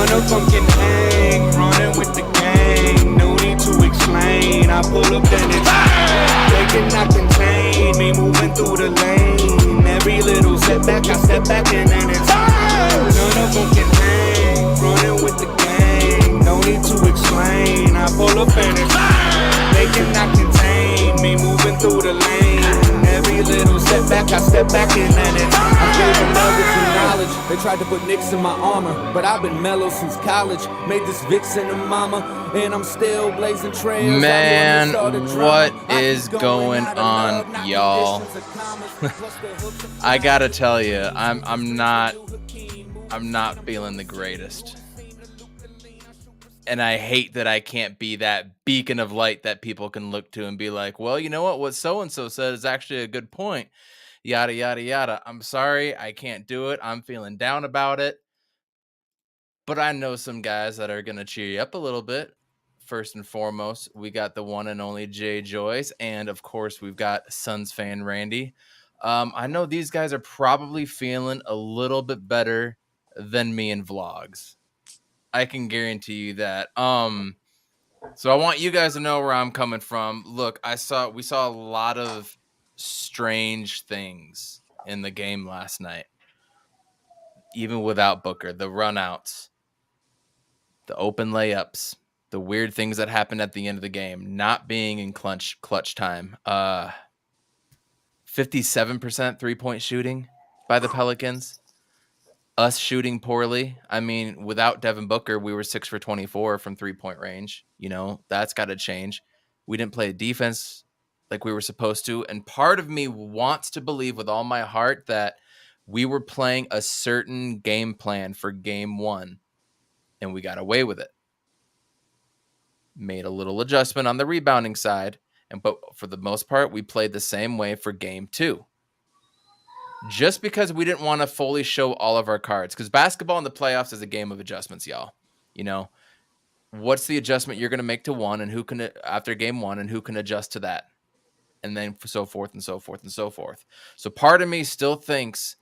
None of them can hang, running with the gang. No need to explain. I pull up then it's they cannot contain me moving through the lane. Every little setback, I step back and then it's none of them can hang, running with the gang. No need to explain. I pull up and it's they cannot contain me moving through the lane. Every little setback, I step back and then it's I gave them nuggets and knowledge. They tried to put Knicks in my armor, but I've been mellow since college. Made this Vixen a mama, and I'm still blazing trails. Man, what is going on, y'all? I gotta tell you, I'm not feeling the greatest. And I hate that I can't be that beacon of light that people can look to and be like, well, you know what so-and-so said is actually a good point. Yada, yada, yada. I'm sorry, I can't do it. I'm feeling down about it. But I know some guys that are going to cheer you up a little bit. First and foremost, we got the one and only Jay Joyce. And, of course, we've got Suns fan Randy. I know these guys are probably feeling a little bit better than me in vlogs. I can guarantee you that. So I want you guys to know where I'm coming from. Look, we saw a lot of strange things in the game last night. Even without Booker, the runouts, the open layups, the weird things that happened at the end of the game, not being in clutch time. 57% 3-point shooting by the Pelicans. Us shooting poorly. I mean, without Devin Booker, we were 6 for 24 from 3-point range. You know, that's got to change. We didn't play defense like we were supposed to. And part of me wants to believe with all my heart that we were playing a certain game plan for game one, and we got away with it. Made a little adjustment on the rebounding side, but for the most part, we played the same way for game two. Just because we didn't want to fully show all of our cards. Because basketball in the playoffs is a game of adjustments, y'all. You know, what's the adjustment you're going to make to one and who can, after game one, and who can adjust to that? And then so forth and so forth and so forth. So part of me still thinks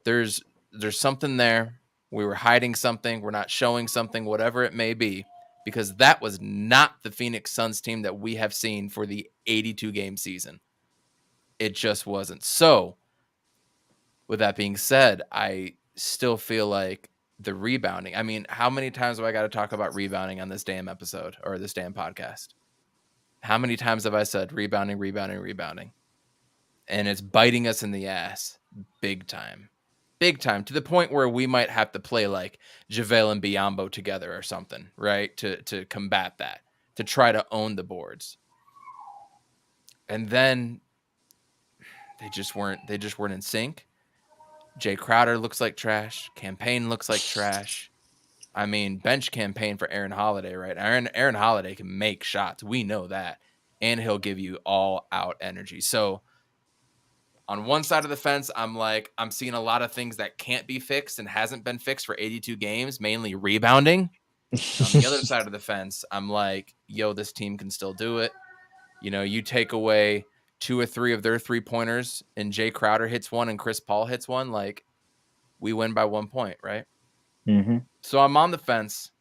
there's something there. We were hiding something. We're not showing something, whatever it may be. Because that was not the Phoenix Suns team that we have seen for the 82-game season. It just wasn't. So, with that being said, I still feel like the rebounding. I mean, how many times have I got to talk about rebounding on this damn episode or this damn podcast? How many times have I said rebounding? And it's biting us in the ass big time. Big time, to the point where we might have to play like JaVale and Biyombo together or something, right? To combat that, to try to own the boards. And then they just weren't in sync. Jay Crowder looks like trash. Campaign looks like trash. I mean, bench Campaign for Aaron Holiday, right? Aaron Holiday can make shots. We know that. And he'll give you all-out energy. So, on one side of the fence, I'm seeing a lot of things that can't be fixed and hasn't been fixed for 82 games, mainly rebounding. On the other side of the fence, I'm like, yo, this team can still do it. You know, you take away 2 or 3 of their 3-pointers and Jay Crowder hits one and Chris Paul hits one, like, we win by 1 point, right? Mm-hmm. So I'm on the fence.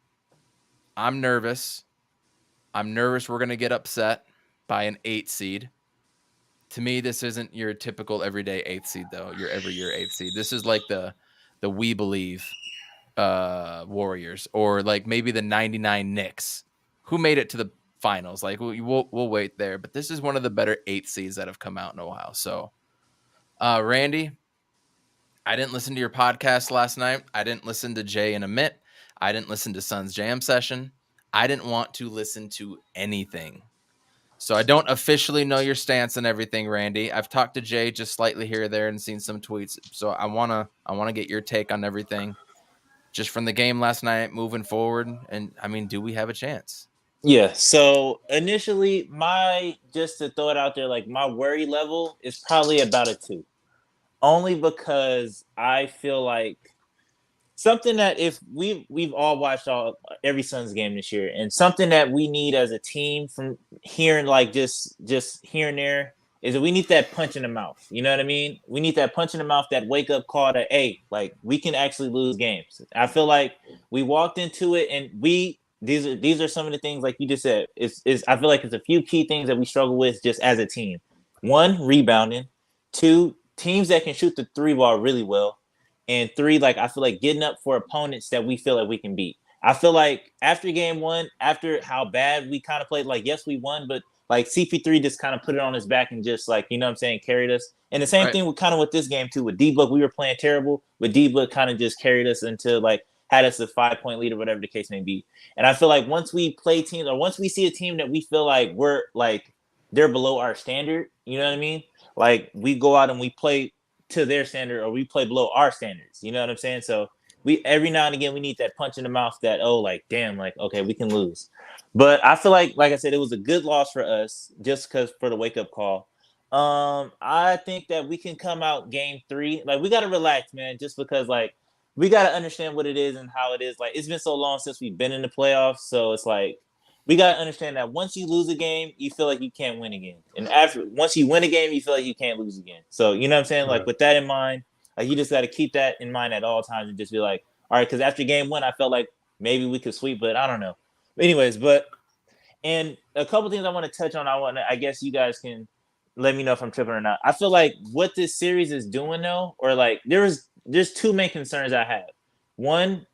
I'm nervous. We're going to get upset by an 8 seed. To me, this isn't your typical everyday 8th seed, though. Your every year 8th seed. This is like the We Believe Warriors, or like maybe the 99 Knicks, who made it to the finals. Like, we'll wait there. But this is one of the better 8th seeds that have come out in a while. So, Randy, I didn't listen to your podcast last night. I didn't listen to Jay and Amit. I didn't listen to Suns Jam Session. I didn't want to listen to anything. So I don't officially know your stance and everything, Randy. I've talked to Jay just slightly here or there and seen some tweets. So I wanna get your take on everything, just from the game last night, moving forward. And I mean, do we have a chance? Yeah. So initially, just to throw it out there, like, my worry level is probably about a 2, only because I feel like something that if we've all watched every Suns game this year, and something that we need as a team from hearing, like, just here and there, is that we need that punch in the mouth. You know what I mean? We need that punch in the mouth, that wake up call that, hey, like, we can actually lose games. I feel like we walked into it, and these are some of the things like you just said. Is I feel like it's a few key things that we struggle with just as a team. One, rebounding. Two, teams that can shoot the three ball really well. And three, like I feel like getting up for opponents that we feel like we can beat. I feel like after game one, after how bad we kind of played, like yes, we won, but like CP3 just kind of put it on his back and just like, you know what I'm saying, carried us. And the same thing with kind of with this game too. With D-Book, we were playing terrible, but D-Book kind of just carried us into like had us a 5-point lead or whatever the case may be. And I feel like once we play teams or once we see a team that we feel like we're like they're below our standard, you know what I mean? Like we go out and we play to their standard or we play below our standards. You know what I'm saying? So we every now and again we need that punch in the mouth that like damn, like okay, we can lose. But I feel like I said, it was a good loss for us just because for the wake up call. I think that we can come out game 3. Like we gotta relax, man, just because like we gotta understand what it is and how it is. Like it's been so long since we've been in the playoffs, so it's like we gotta understand that once you lose a game, you feel like you can't win again, and once you win a game, you feel like you can't lose again. So you know what I'm saying? Like with that in mind, like you just got to keep that in mind at all times and just be like, all right, because after game 1, I felt like maybe we could sweep, but I don't know. Anyways, and a couple things I want to touch on. I guess you guys can let me know if I'm tripping or not. I feel like what this series is doing though, or like there's 2 main concerns I have. One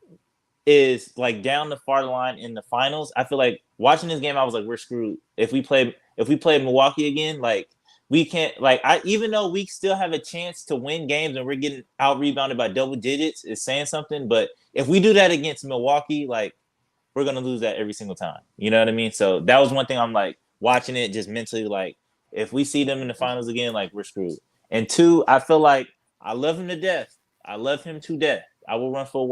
is like down the far line in the finals. I feel like watching this game, I was like, we're screwed. If we play Milwaukee again, like we can't, like even though we still have a chance to win games and we're getting out rebounded by double digits, is saying something. But if we do that against Milwaukee, like we're gonna lose that every single time. You know what I mean? So that was one thing I'm like watching it just mentally, like if we see them in the finals again, like we're screwed. And 2, I feel like I love him to death. I love him to death. I will run through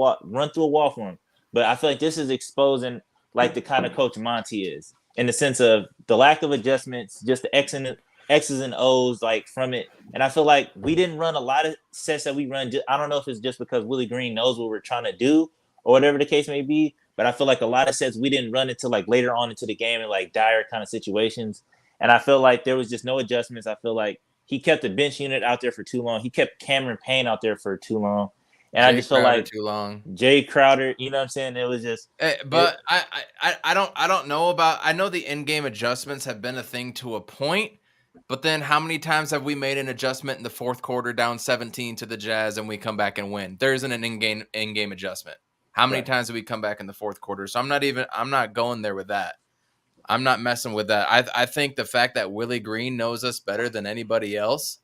a wall for him. But I feel like this is exposing like the kind of coach Monty is, in the sense of the lack of adjustments, just the X's and O's like from it. And I feel like we didn't run a lot of sets that we run. I don't know if it's just because Willie Green knows what we're trying to do or whatever the case may be. But I feel like a lot of sets we didn't run into like later on into the game in like dire kind of situations. And I feel like there was just no adjustments. I feel like he kept the bench unit out there for too long. He kept Cameron Payne out there for too long. And I just feel like too long. Jay Crowder, you know what I'm saying? It was just. But I don't know about. I know the in-game adjustments have been a thing to a point, but then how many times have we made an adjustment in the fourth quarter down 17 to the Jazz and we come back and win? There isn't an in-game adjustment. How many times do we come back in the fourth quarter? So I'm not going there with that. I'm not messing with that. I think the fact that Willie Green knows us better than anybody else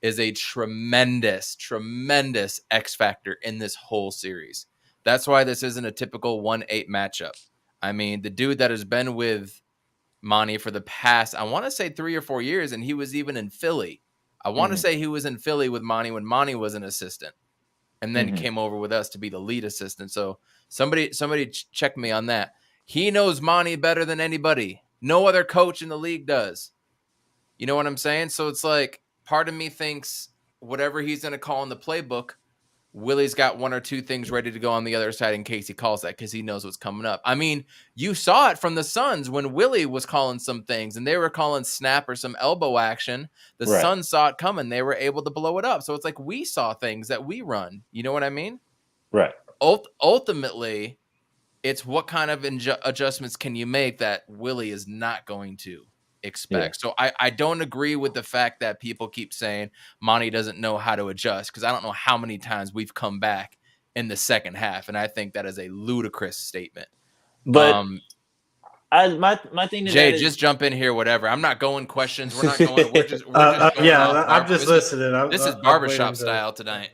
is a tremendous, tremendous X factor in this whole series. That's why this isn't a typical 1-8 matchup. I mean, the dude that has been with Monty for the past, I want to say 3 or 4 years, and he was even in Philly. I want to say he was in Philly with Monty when Monty was an assistant, and then came over with us to be the lead assistant. So somebody check me on that. He knows Monty better than anybody. No other coach in the league does. You know what I'm saying? So it's like, part of me thinks whatever he's going to call in the playbook, Willie's got 1 or 2 things ready to go on the other side in case he calls that, because he knows what's coming up. I mean, you saw it from the Suns when Willie was calling some things and they were calling snap or some elbow action. The Suns saw it coming. They were able to blow it up. So it's like we saw things that we run. You know what I mean? Right. Ultimately, it's what kind of adjustments can you make that Willie is not going to expect. So I don't agree with the fact that people keep saying Monty doesn't know how to adjust, because I don't know how many times we've come back in the second half, and I think that is a ludicrous statement. But my thing to Jay, that is, just jump in here, whatever. I'm not going questions. We're not going. We're just going I'm just listening. This is barbershop style tonight.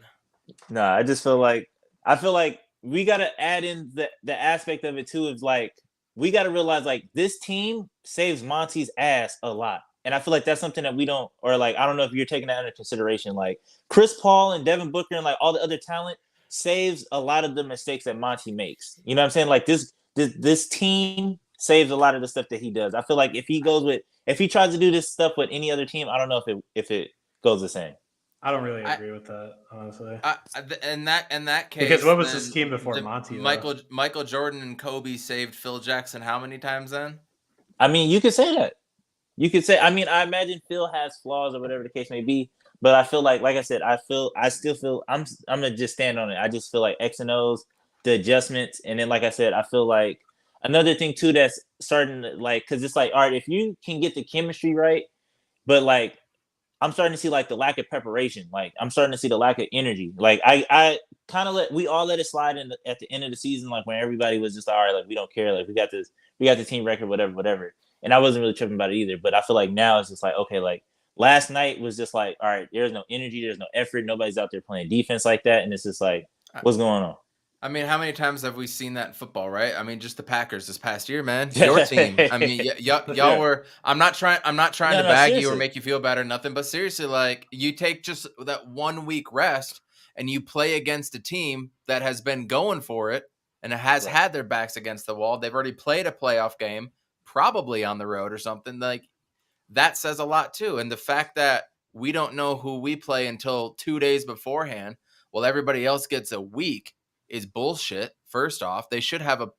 No, I feel like we got to add in the aspect of it too, of like we got to realize like this team saves Monty's ass a lot. And I feel like that's something that we don't, or like, I don't know if you're taking that into consideration. Like Chris Paul and Devin Booker and like all the other talent saves a lot of the mistakes that Monty makes. You know what I'm saying? Like this team saves a lot of the stuff that he does. I feel like if he tries to do this stuff with any other team, I don't know if it goes the same. I don't really agree with that, honestly. In that case, because what was his team before Monty? Michael Jordan and Kobe saved Phil Jackson how many times then? I mean, you could say that. You could say. I mean, I imagine Phil has flaws or whatever the case may be, but I feel like I said, I still feel I'm gonna just stand on it. I just feel like X and O's. the adjustments. And then, like I said, I feel like another thing too that's starting to like, because it's like, all right, if you can get the chemistry right, but like I'm starting to see like the lack of preparation. Like I'm starting to see the lack of energy. Like I kind of we all let it slide at the end of the season, like when everybody was just like, all right, like we don't care, like we got the team record, whatever. And I wasn't really tripping about it either. But I feel like now it's just like, okay, like last night was just like, all right, there's no energy, there's no effort, nobody's out there playing defense like that, and it's just like, what's going on? I mean, how many times have we seen that in football, right? I mean, just the Packers this past year, man. Your team. I mean, y'all were. I'm not trying to bag you or make you feel bad or nothing, but seriously, like you take just that 1 week rest and you play against a team that has been going for it and has had their backs against the wall. They've already played a playoff game, probably on the road or something. Like that says a lot too. And the fact that we don't know who we play until 2 days beforehand, while everybody else gets a week, is bullshit. First off, they should have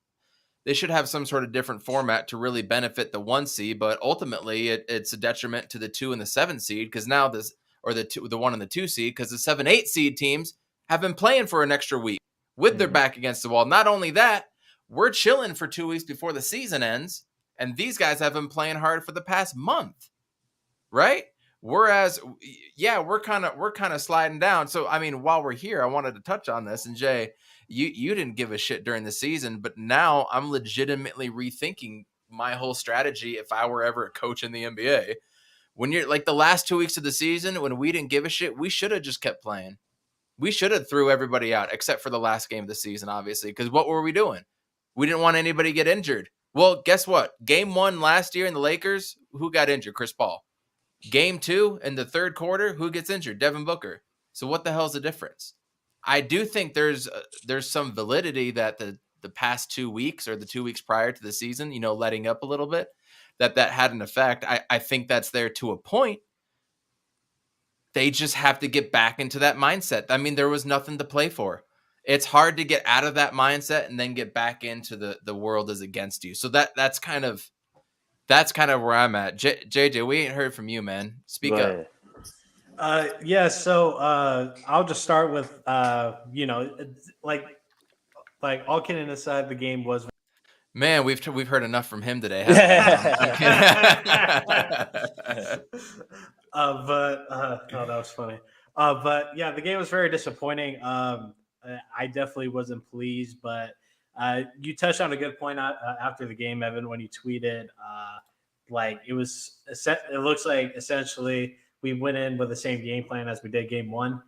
some sort of different format to really benefit the 1 seed, but ultimately it's a detriment to the 2 and the 7 seed because now the 1 and the 2 seed, because the 7-8 seed teams have been playing for an extra week with their back against the wall. Not only that, we're chilling for 2 weeks before the season ends, and these guys have been playing hard for the past month, right? Whereas, yeah, we're kind of sliding down. So, I mean, while we're here, I wanted to touch on this. And Jay, you didn't give a shit during the season, but now I'm legitimately rethinking my whole strategy if I were ever a coach in the NBA. When you're like the last 2 weeks of the season, when we didn't give a shit, we should have just kept playing. We should have threw everybody out except for the last game of the season, obviously, because what were we doing? We didn't want anybody to get injured. Well, guess what? Game 1 last year in the Lakers, who got injured? Chris Paul. Game 2 in the third quarter, who gets injured? Devin Booker. So what the hell's the difference? I do think there's some validity that the past 2 weeks or the 2 weeks prior to the season, letting up a little bit, that had an effect. I think that's there to a point. They just have to get back into that mindset. I mean, there was nothing to play for. It's hard to get out of that mindset and then get back into the world is against you. So that's kind of where I'm at. JJ, we ain't heard from you, man. Speak up. Yeah, so I'll just start with like all kidding aside, the game was. Man, we've heard enough from him today. That was funny. But yeah, the game was very disappointing. I definitely wasn't pleased, but you touched on a good point after the game, Evan, when you tweeted like it looks like essentially we went in with the same game plan as we did game 1,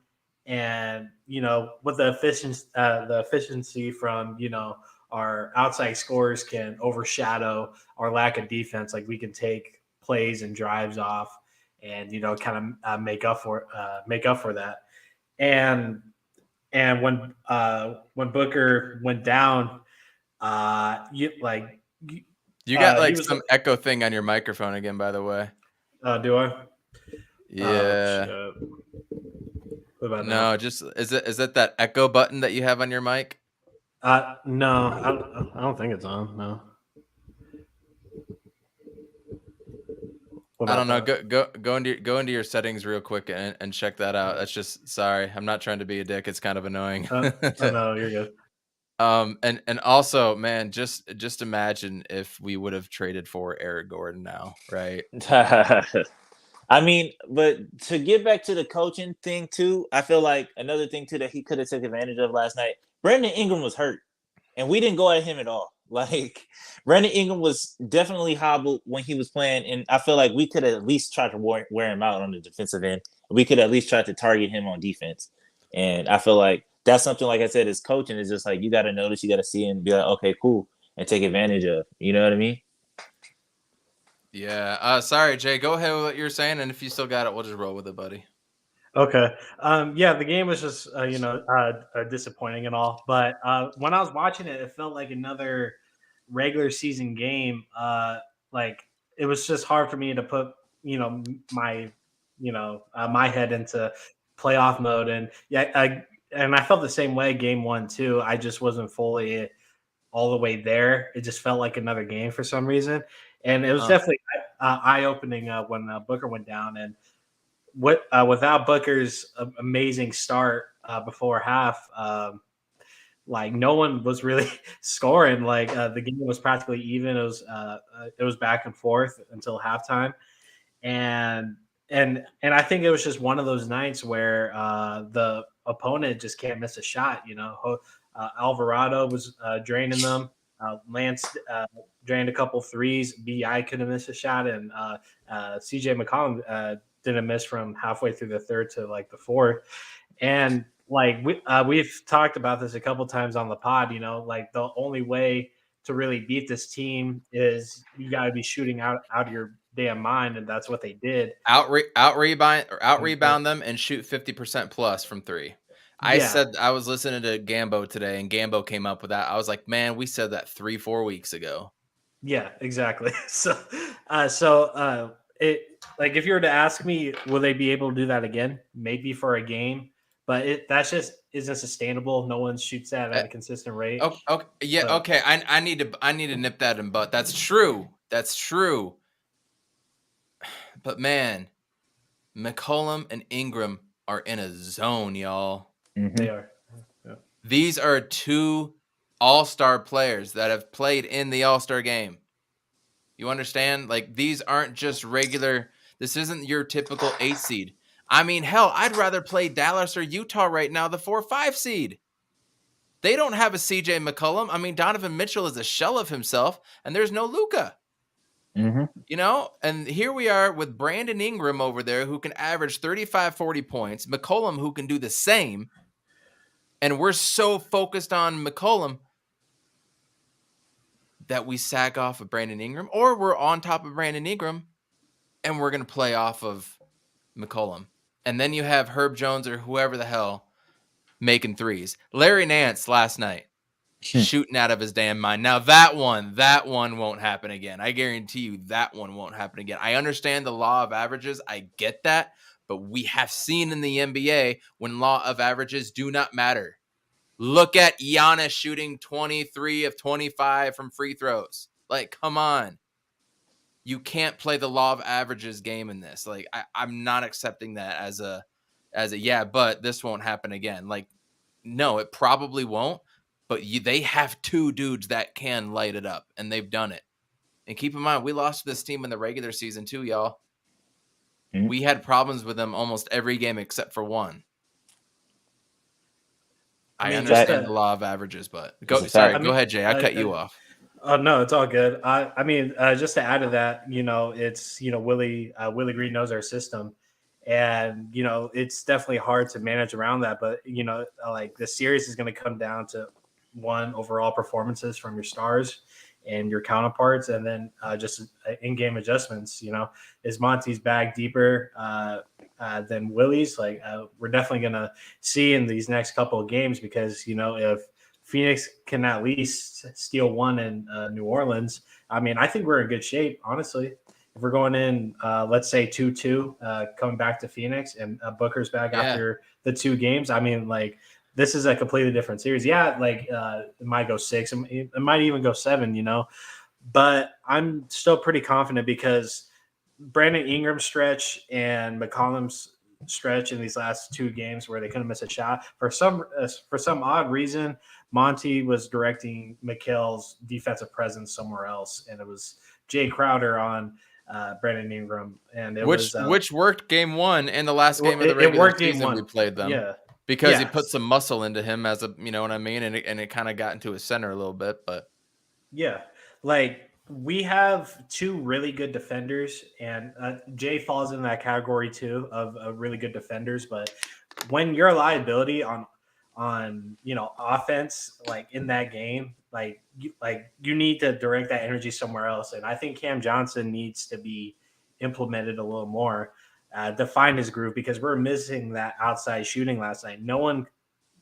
and with the efficiency from our outside scores can overshadow our lack of defense. Like we can take plays and drives off, and kind of make up for that. And when Booker went down, you got some echo thing on your microphone again, by the way. Do I? Yeah. What about no, now? just is it that echo button that you have on your mic? No, I don't think it's on. No. I don't know. Go into your settings real quick and check that out. That's just sorry. I'm not trying to be a dick. It's kind of annoying. No, you're good. And also, man, just imagine if we would have traded for Eric Gordon now, right? I mean, but to get back to the coaching thing too, I feel like another thing too that he could have took advantage of last night. Brandon Ingram was hurt, and we didn't go at him at all. Like Brandon Ingram was definitely hobbled when he was playing, and I feel like we could have at least tried to wear him out on the defensive end. We could at least try to target him on defense, and I feel like that's something, like I said, is coaching is just like you got to notice, you got to see, and be like, okay, cool, and take advantage of. You know what I mean? Yeah. Sorry, Jay. Go ahead with what you're saying, and if you still got it, we'll just roll with it, buddy. Okay. Yeah, the game was just disappointing and all, but when I was watching it, it felt like another regular season game. Like it was just hard for me to put my my head into playoff mode, and I felt the same way game 1 too. I just wasn't fully all the way there. It just felt like another game for some reason, and it was definitely eye-opening when Booker went down. And without Booker's amazing start before half, like no one was really scoring. Like the game was practically even. It was back and forth until halftime, and and I think it was just one of those nights where the opponent just can't miss a shot. Alvarado was draining them. Lance drained a couple threes. Bi couldn't miss a shot, and CJ McCollum didn't miss from halfway through the third to like the fourth. And like we've talked about this a couple times on the pod, like the only way to really beat this team is you got to be shooting out of your damn mind, and that's what they did. Out rebound them and shoot 50% plus from three. I Yeah. said I was listening to Gambo today, and Gambo came up with that. I was like, man, we said that 3-4 weeks ago. Yeah, exactly. So it like if you were to ask me, will they be able to do that again? Maybe for a game, but that's just isn't sustainable. No one shoots that at a consistent rate. Okay, yeah, But- okay. I need to nip that in butt. That's true. That's true. But man, McCollum and Ingram are in a zone, y'all. They are. These are two all-star players that have played in the all-star game. You understand? Like, these aren't just regular. This isn't your typical 8 seed. I mean, hell, I'd rather play Dallas or Utah right now, the 4-5 seed. They don't have a CJ McCollum. I mean, Donovan Mitchell is a shell of himself, and there's no Luka. And here we are with Brandon Ingram over there who can average 35, 40 points. McCollum who can do the same. And we're so focused on McCollum that we sag off of Brandon Ingram, or we're on top of Brandon Ingram and we're going to play off of McCollum. And then you have Herb Jones or whoever the hell making threes. Larry Nance last night shooting out of his damn mind. Now that one won't happen again. I guarantee you that one won't happen again. I understand the law of averages. I get that. But we have seen in the NBA when law of averages do not matter. Look at Giannis shooting 23 of 25 from free throws. Like, come on. You can't play the law of averages game in this. Like, I'm not accepting that as a yeah, but this won't happen again. Like, no, it probably won't. But they have two dudes that can light it up, and they've done it. And keep in mind, we lost to this team in the regular season too, y'all. We had problems with them almost every game except for one. I understand the law of averages, but go ahead, Jay. I cut you off. Oh no, it's all good. I mean, just to add to that, it's Willie Green knows our system, and it's definitely hard to manage around that. But like the series is going to come down to one, overall performances from your stars and your counterparts, and then just in-game adjustments. Is Monty's bag deeper than Willie's? Like we're definitely gonna see in these next couple of games, because if Phoenix can at least steal one in New Orleans, I mean, I think we're in good shape, honestly. If we're going in, let's say 2-2, coming back to Phoenix, and Booker's back after the 2 games, I mean, like, this is a completely different series. Yeah, like it might go 6, it might even go 7, but I'm still pretty confident because Brandon Ingram's stretch and McCollum's stretch in these last 2 games where they couldn't miss a shot, for some odd reason, Monty was directing Mikhail's defensive presence somewhere else, and it was Jay Crowder on Brandon Ingram, and which worked game 1 and the last game of the regular season we played them. Yeah. Because he put some muscle into him as a, you know what I mean? And it kind of got into his center a little bit, but. Yeah. Like, we have 2 really good defenders, and Jay falls in that category too of really good defenders. But when you're a liability on offense, like in that game, like you need to direct that energy somewhere else. And I think Cam Johnson needs to be implemented a little more. Define his groove, because we're missing that outside shooting last night. No one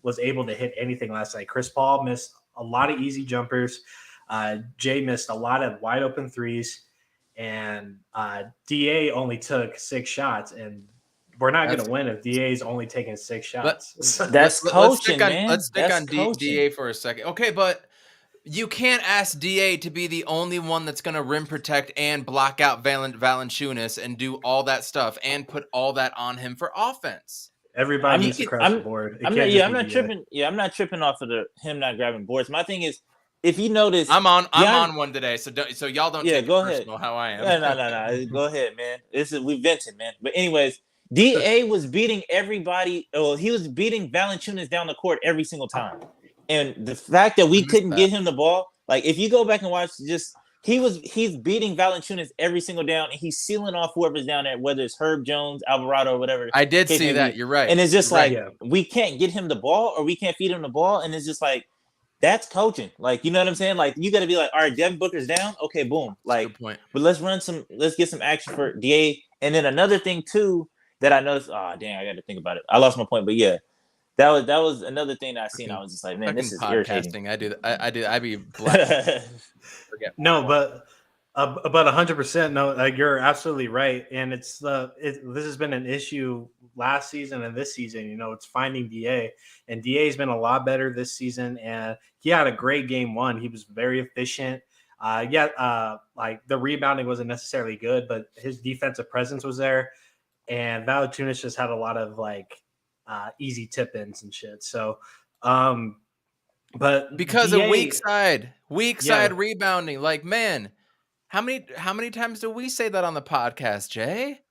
was able to hit anything last night. Chris Paul missed a lot of easy jumpers. Jay missed a lot of wide open threes, and DA only took 6 shots, and we're not going to win if DA's only taking 6 shots. That's coaching, man. Let's stick on DA for a second. Okay, but you can't ask DA to be the only one that's going to rim protect and block out Valanciunas and do all that stuff and put all that on him for offense. Everybody needs to crash the board. I'm not tripping. Yeah, I'm not tripping off of him not grabbing boards. My thing is, if you notice, I'm on one today, so y'all don't take it go personal ahead. how I am. No. Go ahead, man. We vented, man. But anyways, DA was beating everybody. Well, he was beating Valanciunas down the court every single time. And the fact that we couldn't get him the ball, like if you go back and watch, he's beating Valanciunas every single down, and he's sealing off whoever's down there, whether it's Herb Jones, Alvarado, or whatever. I did see that. You're right. And it's just we can't get him the ball, or we can't feed him the ball, and it's just like, that's coaching. Like, you know what I'm saying? Like, you got to be like, all right, Devin Booker's down. Okay, boom. Like, good point. But let's get some action for DA. And then another thing too that I noticed. Oh, dang, I got to think about it. I lost my point, but yeah, that was another thing that I seen. I was just like, man, this is irritating. I do. I be black. No, but 100%. No, like, you're absolutely right. And this has been an issue last season and this season. You know, it's finding DA, and DA has been a lot better this season. And he had a great game one. He was very efficient. Like the rebounding wasn't necessarily good, but his defensive presence was there. And Valanciunas just had a lot of easy tip-ins and shit. So, but because of weak side rebounding, like, man, how many times do we say that on the podcast, Jay?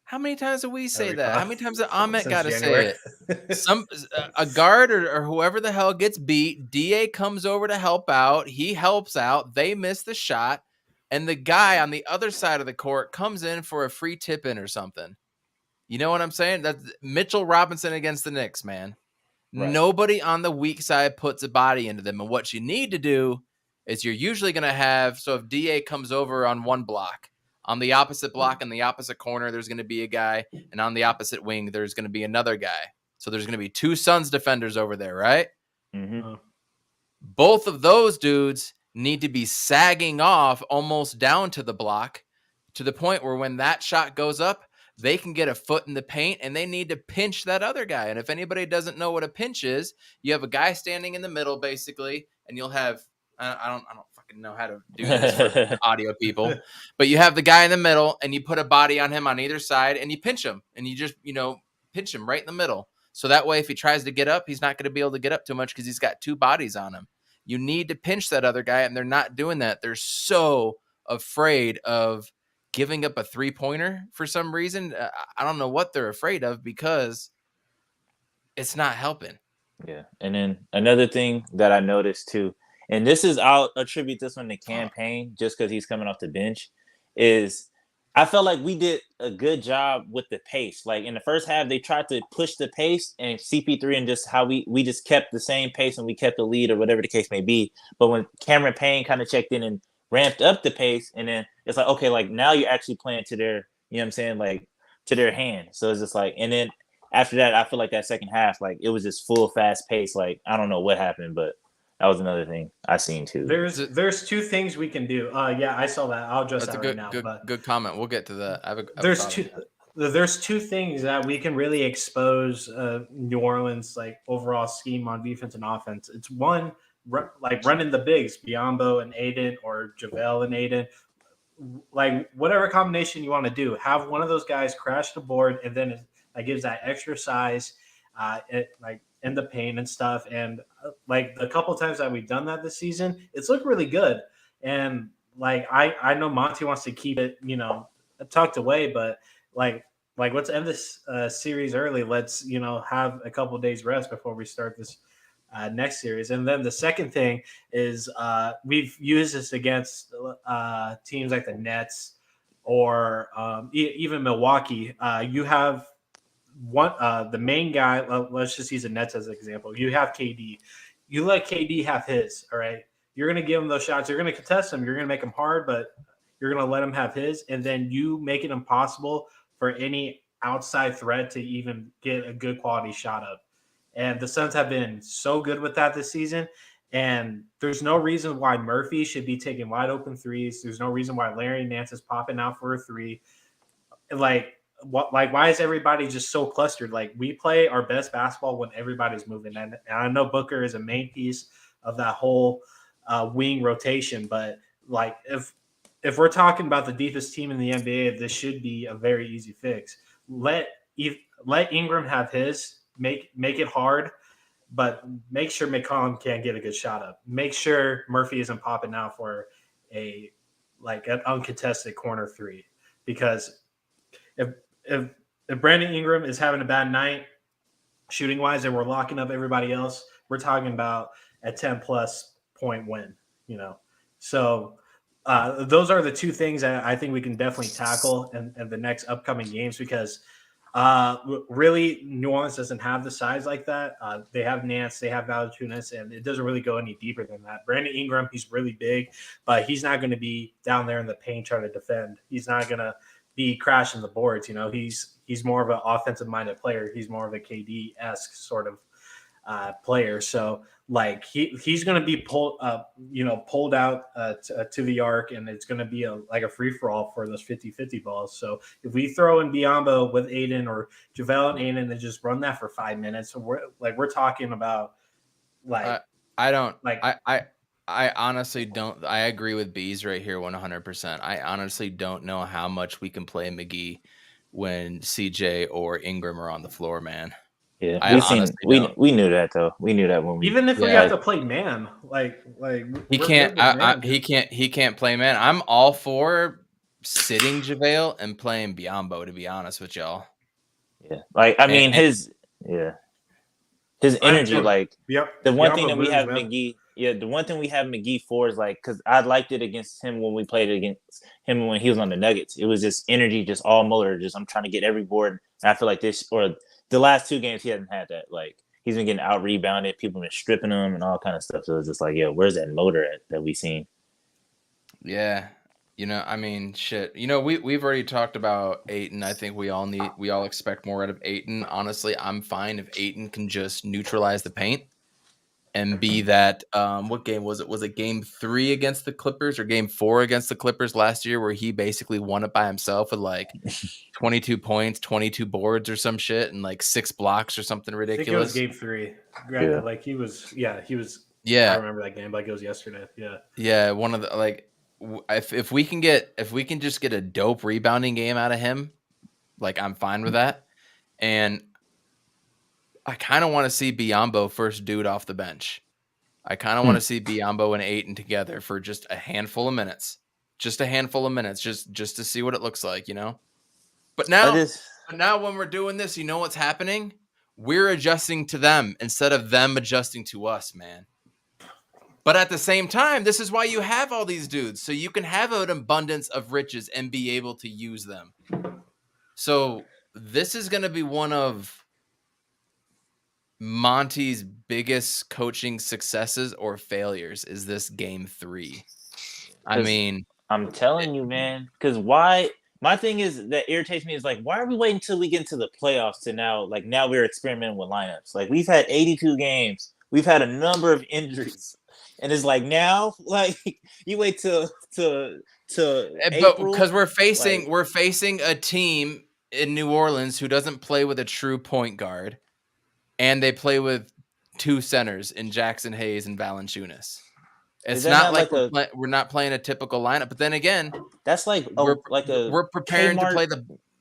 How many times do we say that? How many times did Ahmet got to say it? A guard or whoever the hell gets beat, DA comes over to help out. He helps out. They miss the shot, and the guy on the other side of the court comes in for a free tip-in or something. You know what I'm saying? That's Mitchell Robinson against the Knicks, man. Right. Nobody on the weak side puts a body into them. And what you need to do is you're usually going to have, so if DA comes over on one block, on the opposite block in the opposite corner, there's going to be a guy. And on the opposite wing, there's going to be another guy. So there's going to be two Suns defenders over there, right? Mm-hmm. Both of those dudes need to be sagging off almost down to the block, to the point where when that shot goes up, they can get a foot in the paint, and they need to pinch that other guy. And if anybody doesn't know what a pinch is, you have a guy standing in the middle, basically, and you'll have I don't fucking know how to do this for audio people, but you have the guy in the middle, and you put a body on him on either side, and you pinch him, and you just pinch him right in the middle. So that way, if he tries to get up, he's not going to be able to get up too much because he's got two bodies on him. You need to pinch that other guy, and they're not doing that. They're so afraid of giving up a three-pointer for some reason. I don't know what they're afraid of because it's not helping. Yeah. And then another thing that I noticed too, and I'll attribute this one to Campaign just because he's coming off the bench, is I felt like we did a good job with the pace. Like in the first half, they tried to push the pace, and CP3 and just how we just kept the same pace and we kept the lead or whatever the case may be. But when Cameron Payne kind of checked in and ramped up the pace, and then it's like, okay, like now you're actually playing to their, you know what I'm saying, like to their hand. So it's just like, and then after that, I feel like that second half, like it was just full fast pace. Like I don't know what happened, but that was another thing I seen too. There's two things we can do. Yeah, I saw that. I'll address that right now. Good comment. We'll get to that. There's two things that we can really expose New Orleans like overall scheme on defense and offense. It's one, like running the bigs, Biyombo and Aiden, or JaVale and Aiden. Like whatever combination you want to do, have one of those guys crash the board, and then it gives that extra size, in the paint and stuff. And like the couple times that we've done that this season, it's looked really good. And like I know Monty wants to keep it, tucked away, but like let's end this series early. Let's have a couple of days rest before we start this next series. And then the second thing is we've used this against teams like the Nets or even Milwaukee. You have the main guy. Let's just use the Nets as an example. You have KD. You let KD have his. All right, you're going to give him those shots. You're going to contest him. You're going to make him hard, but you're going to let him have his. And then you make it impossible for any outside threat to even get a good quality shot up. And the Suns have been so good with that this season. And there's no reason why Murphy should be taking wide open threes. There's no reason why Larry Nance is popping out for a three. Why is everybody just so clustered? Like, we play our best basketball when everybody's moving. And I know Booker is a main piece of that whole wing rotation. But like, if we're talking about the deepest team in the NBA, this should be a very easy fix. Let let Ingram have his, make it hard, but make sure McCollum can't get a good shot up. Make sure Murphy isn't popping out for an uncontested corner three, because if if if Brandon Ingram is having a bad night shooting wise and we're locking up everybody else, we're talking about a 10+ point win. So those are the two things that I think we can definitely tackle in the next upcoming games, because really New Orleans doesn't have the size like that. They have Nance, they have Valanciunas, and it doesn't really go any deeper than that. Brandon Ingram, he's really big, but he's not going to be down there in the paint trying to defend. He's not going to be crashing the boards. He's more of an offensive minded player. He's more of a KD-esque sort of player. So like he's going to be pulled out to the arc, and it's going to be a free for all for those 50-50 balls. So if we throw in Biyombo with Aiden or JaVale and Aiden and just run that for 5 minutes, we're talking about I honestly don't. I agree with Bees right here 100%. I honestly don't know how much we can play McGee when CJ or Ingram are on the floor, man. Yeah, we knew that though. We knew that when we even if we have to play man, he can't. He can't play man. I'm all for sitting JaVale and playing Biyombo, to be honest with y'all. Yeah, his energy, the one thing that we have McGee. Yeah, the one thing we have McGee for is because I liked it against him when we played against him when he was on the Nuggets. It was just energy, just all motor, just I'm trying to get every board. And I feel like the last 2 games he hasn't had that. He's been getting out rebounded, people have been stripping him and all kind of stuff. So it's just where's that motor at that we seen? Yeah, shit. We've already talked about Ayton. I think we all expect more out of Ayton. Honestly, I'm fine if Ayton can just neutralize the paint and be that. What game was it? Was it game 3 against the Clippers or game 4 against the Clippers last year, where he basically won it by himself with 22 points, 22 boards or some shit, and 6 blocks or something ridiculous? I think it was game 3. Yeah. He was. Yeah, I remember that game like it was yesterday. Yeah. Yeah, one of the if we can just get a dope rebounding game out of him, I'm fine with that. And I kind of want to see Biyombo first dude off the bench. I kind of want to see Biyombo and Ayton together for just a handful of minutes. Just to see what it looks like, But now when we're doing this, you know what's happening? We're adjusting to them instead of them adjusting to us, man. But at the same time, this is why you have all these dudes, so you can have an abundance of riches and be able to use them. So this is going to be one of Monty's biggest coaching successes or failures, is this game 3. I'm telling you, man, because why? My thing is that irritates me is why are we waiting until we get into the playoffs to now we're experimenting with lineups? We've had 82 games. We've had a number of injuries. And it's now, you wait till but because we're facing a team in New Orleans who doesn't play with a true point guard, and they play with 2 centers in Jackson Hayes and Valanciunas. It's not we're not playing a typical lineup. But then again, that's we're preparing to play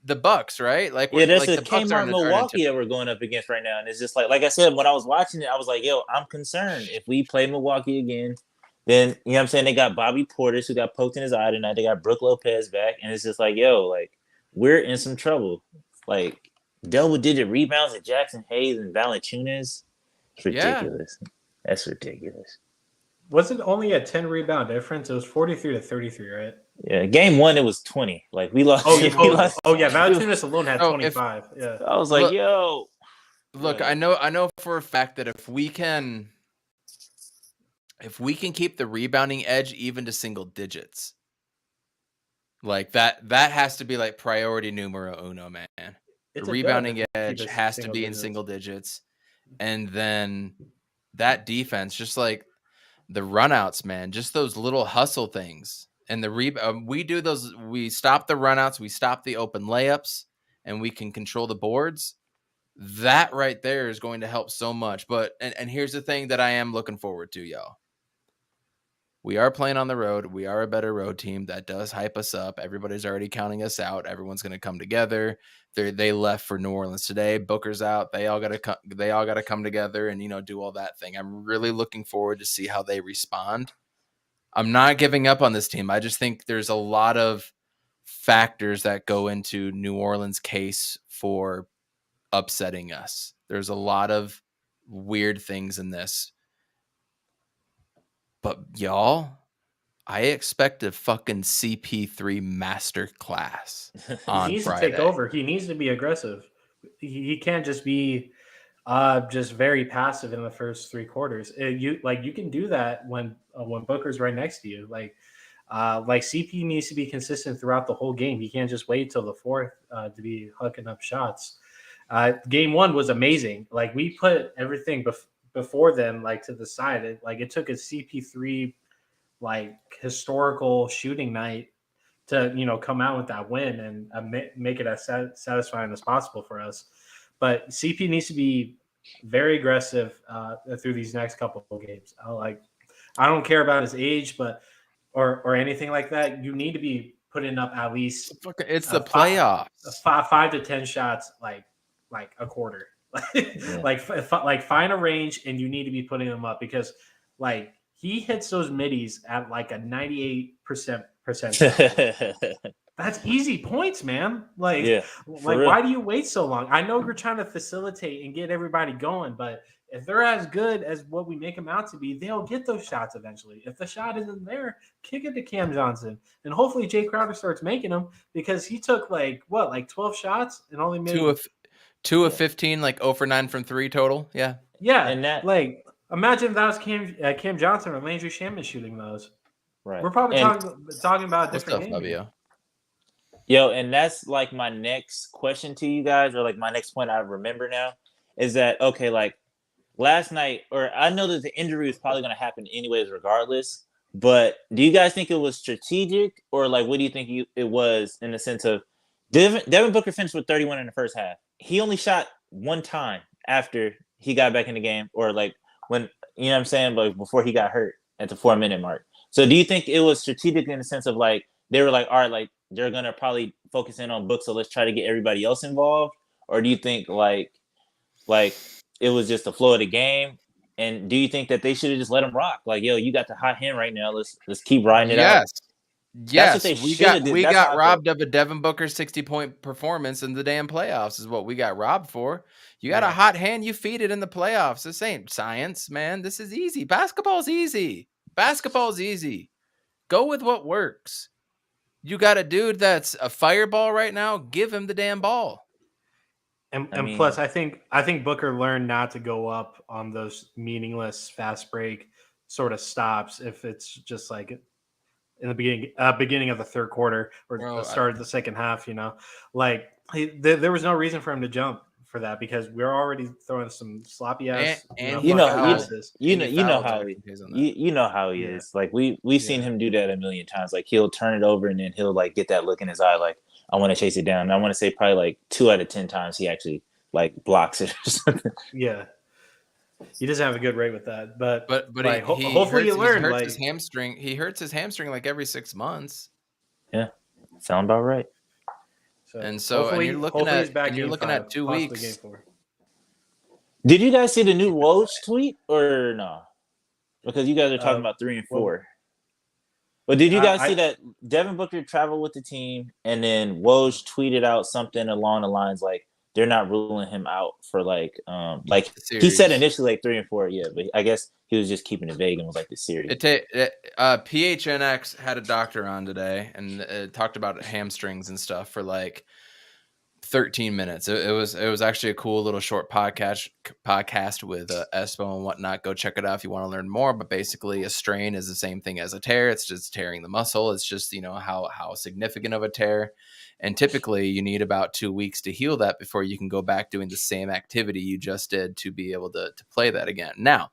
the Bucks, right? There's a Kmart Milwaukee that we're going up against right now, and it's just like I said, when I was watching it, I was like, yo, I'm concerned if we play Milwaukee again. Then you know what I'm saying, they got Bobby Portis who got poked in his eye tonight. They got Brook Lopez back, and it's just we're in some trouble. Double-digit rebounds at Jackson Hayes and Valanciunas. It's ridiculous. Yeah. That's ridiculous. Was it only a 10 rebound difference? It was 43-33, right? Yeah, game 1 it was 20. We lost. Valanciunas alone had 25. I was like, yo. Look, I know for a fact that if we can keep the rebounding edge even to single digits, that has to be priority numero uno, man. The rebounding edge has to be in single digits, and then that defense, just the runouts, man, just those little hustle things. And we do those. We stop the runouts. We stop the open layups, and we can control the boards. That right there is going to help so much. But and here's the thing that I am looking forward to, y'all. We are playing on the road. We are a better road team. That does hype us up. Everybody's already counting us out. Everyone's going to come together. They left for New Orleans today. Booker's out. They all got to come together and do all that thing. I'm really looking forward to see how they respond. I'm not giving up on this team. I just think there's a lot of factors that go into New Orleans' case for upsetting us. There's a lot of weird things in this. But y'all, I expect a fucking CP3 masterclass on He needs Friday. to take over. He needs to be aggressive. He can't just be just very passive in the first 3 quarters. You can do that when Booker's right next to you. Like CP needs to be consistent throughout the whole game. He can't just wait till the fourth to be hooking up shots. Game 1 was amazing. Like we put everything before then to the side. It took a CP3 historical shooting night to come out with that win and make it as satisfying as possible for us. But CP needs to be very aggressive through these next couple of games. I don't care about his age, but or anything like that. You need to be putting up at least it's the playoffs. 5 to 10 shots, like a quarter. Find a range, and you need to be putting them up because he hits those middies at a 98% percentile. That's easy points, man. Why do you wait so long? I know you're trying to facilitate and get everybody going, but if they're as good as what we make them out to be, they'll get those shots eventually. If the shot isn't there, kick it to Cam Johnson, and hopefully Jay Crowder starts making them because he took 12 shots and only made 2 of 15, 0 for 9 from 3 total. Yeah, and that imagine if that was Cam Johnson or Landry Shaman shooting those. Right, we're probably talking about a different game. Fabio? Yo, and that's my next question to you guys, or my next point I remember now is that last night, or I know that the injury was probably going to happen anyways, regardless. But do you guys think it was strategic, or what do you think it was in the sense of Devin Booker finished with 31 in the first half? He only shot 1 time after he got back in the game, or when what I'm saying, before he got hurt at the 4-minute mark. So do you think it was strategic in the sense of they were all right, they're gonna probably focus in on Book, so let's try to get everybody else involved, or do you think it was just the flow of the game? And do you think that they should have just let him rock? Yo, you got the hot hand right now. Let's keep riding it out. Yes, we got robbed of a Devin Booker 60-point performance in the damn playoffs is what we got robbed for. You got a hot hand, you feed it in the playoffs. This ain't science, man. This is easy. Basketball's easy. Go with what works. You got a dude that's a fireball right now. Give him the damn ball. And plus, I think Booker learned not to go up on those meaningless fast break sort of stops if it's just in the beginning of the third quarter or the start of the second half. There was no reason for him to jump for that because we're already throwing some sloppy ass. You know how he is. We've seen him do that a million times. He'll turn it over and then he'll get that look in his eye I want to chase it down. And I want to say probably 2 out of 10 times he actually blocks it or something. Yeah. He doesn't have a good rate with that, but hopefully you learn. He hurts his hamstring. He hurts his hamstring every 6 months. Yeah, sound about right. And you're looking at 2 weeks. Did you guys see the new Woj tweet or no? Because you guys are talking about 3 and 4. But did you guys see that Devin Booker traveled with the team and then Woj tweeted out something along the lines they're not ruling him out for he said initially 3 and 4, yeah, but I guess he was just keeping it vague and was the series. PHNX had a doctor on today and talked about hamstrings and stuff for 13 minutes. It was actually a cool little short podcast with Espo and whatnot. Go check it out if you want to learn more. But basically, a strain is the same thing as a tear. It's just tearing the muscle. It's just how significant of a tear. And typically, you need about 2 weeks to heal that before you can go back doing the same activity you just did to be able to play that again. Now,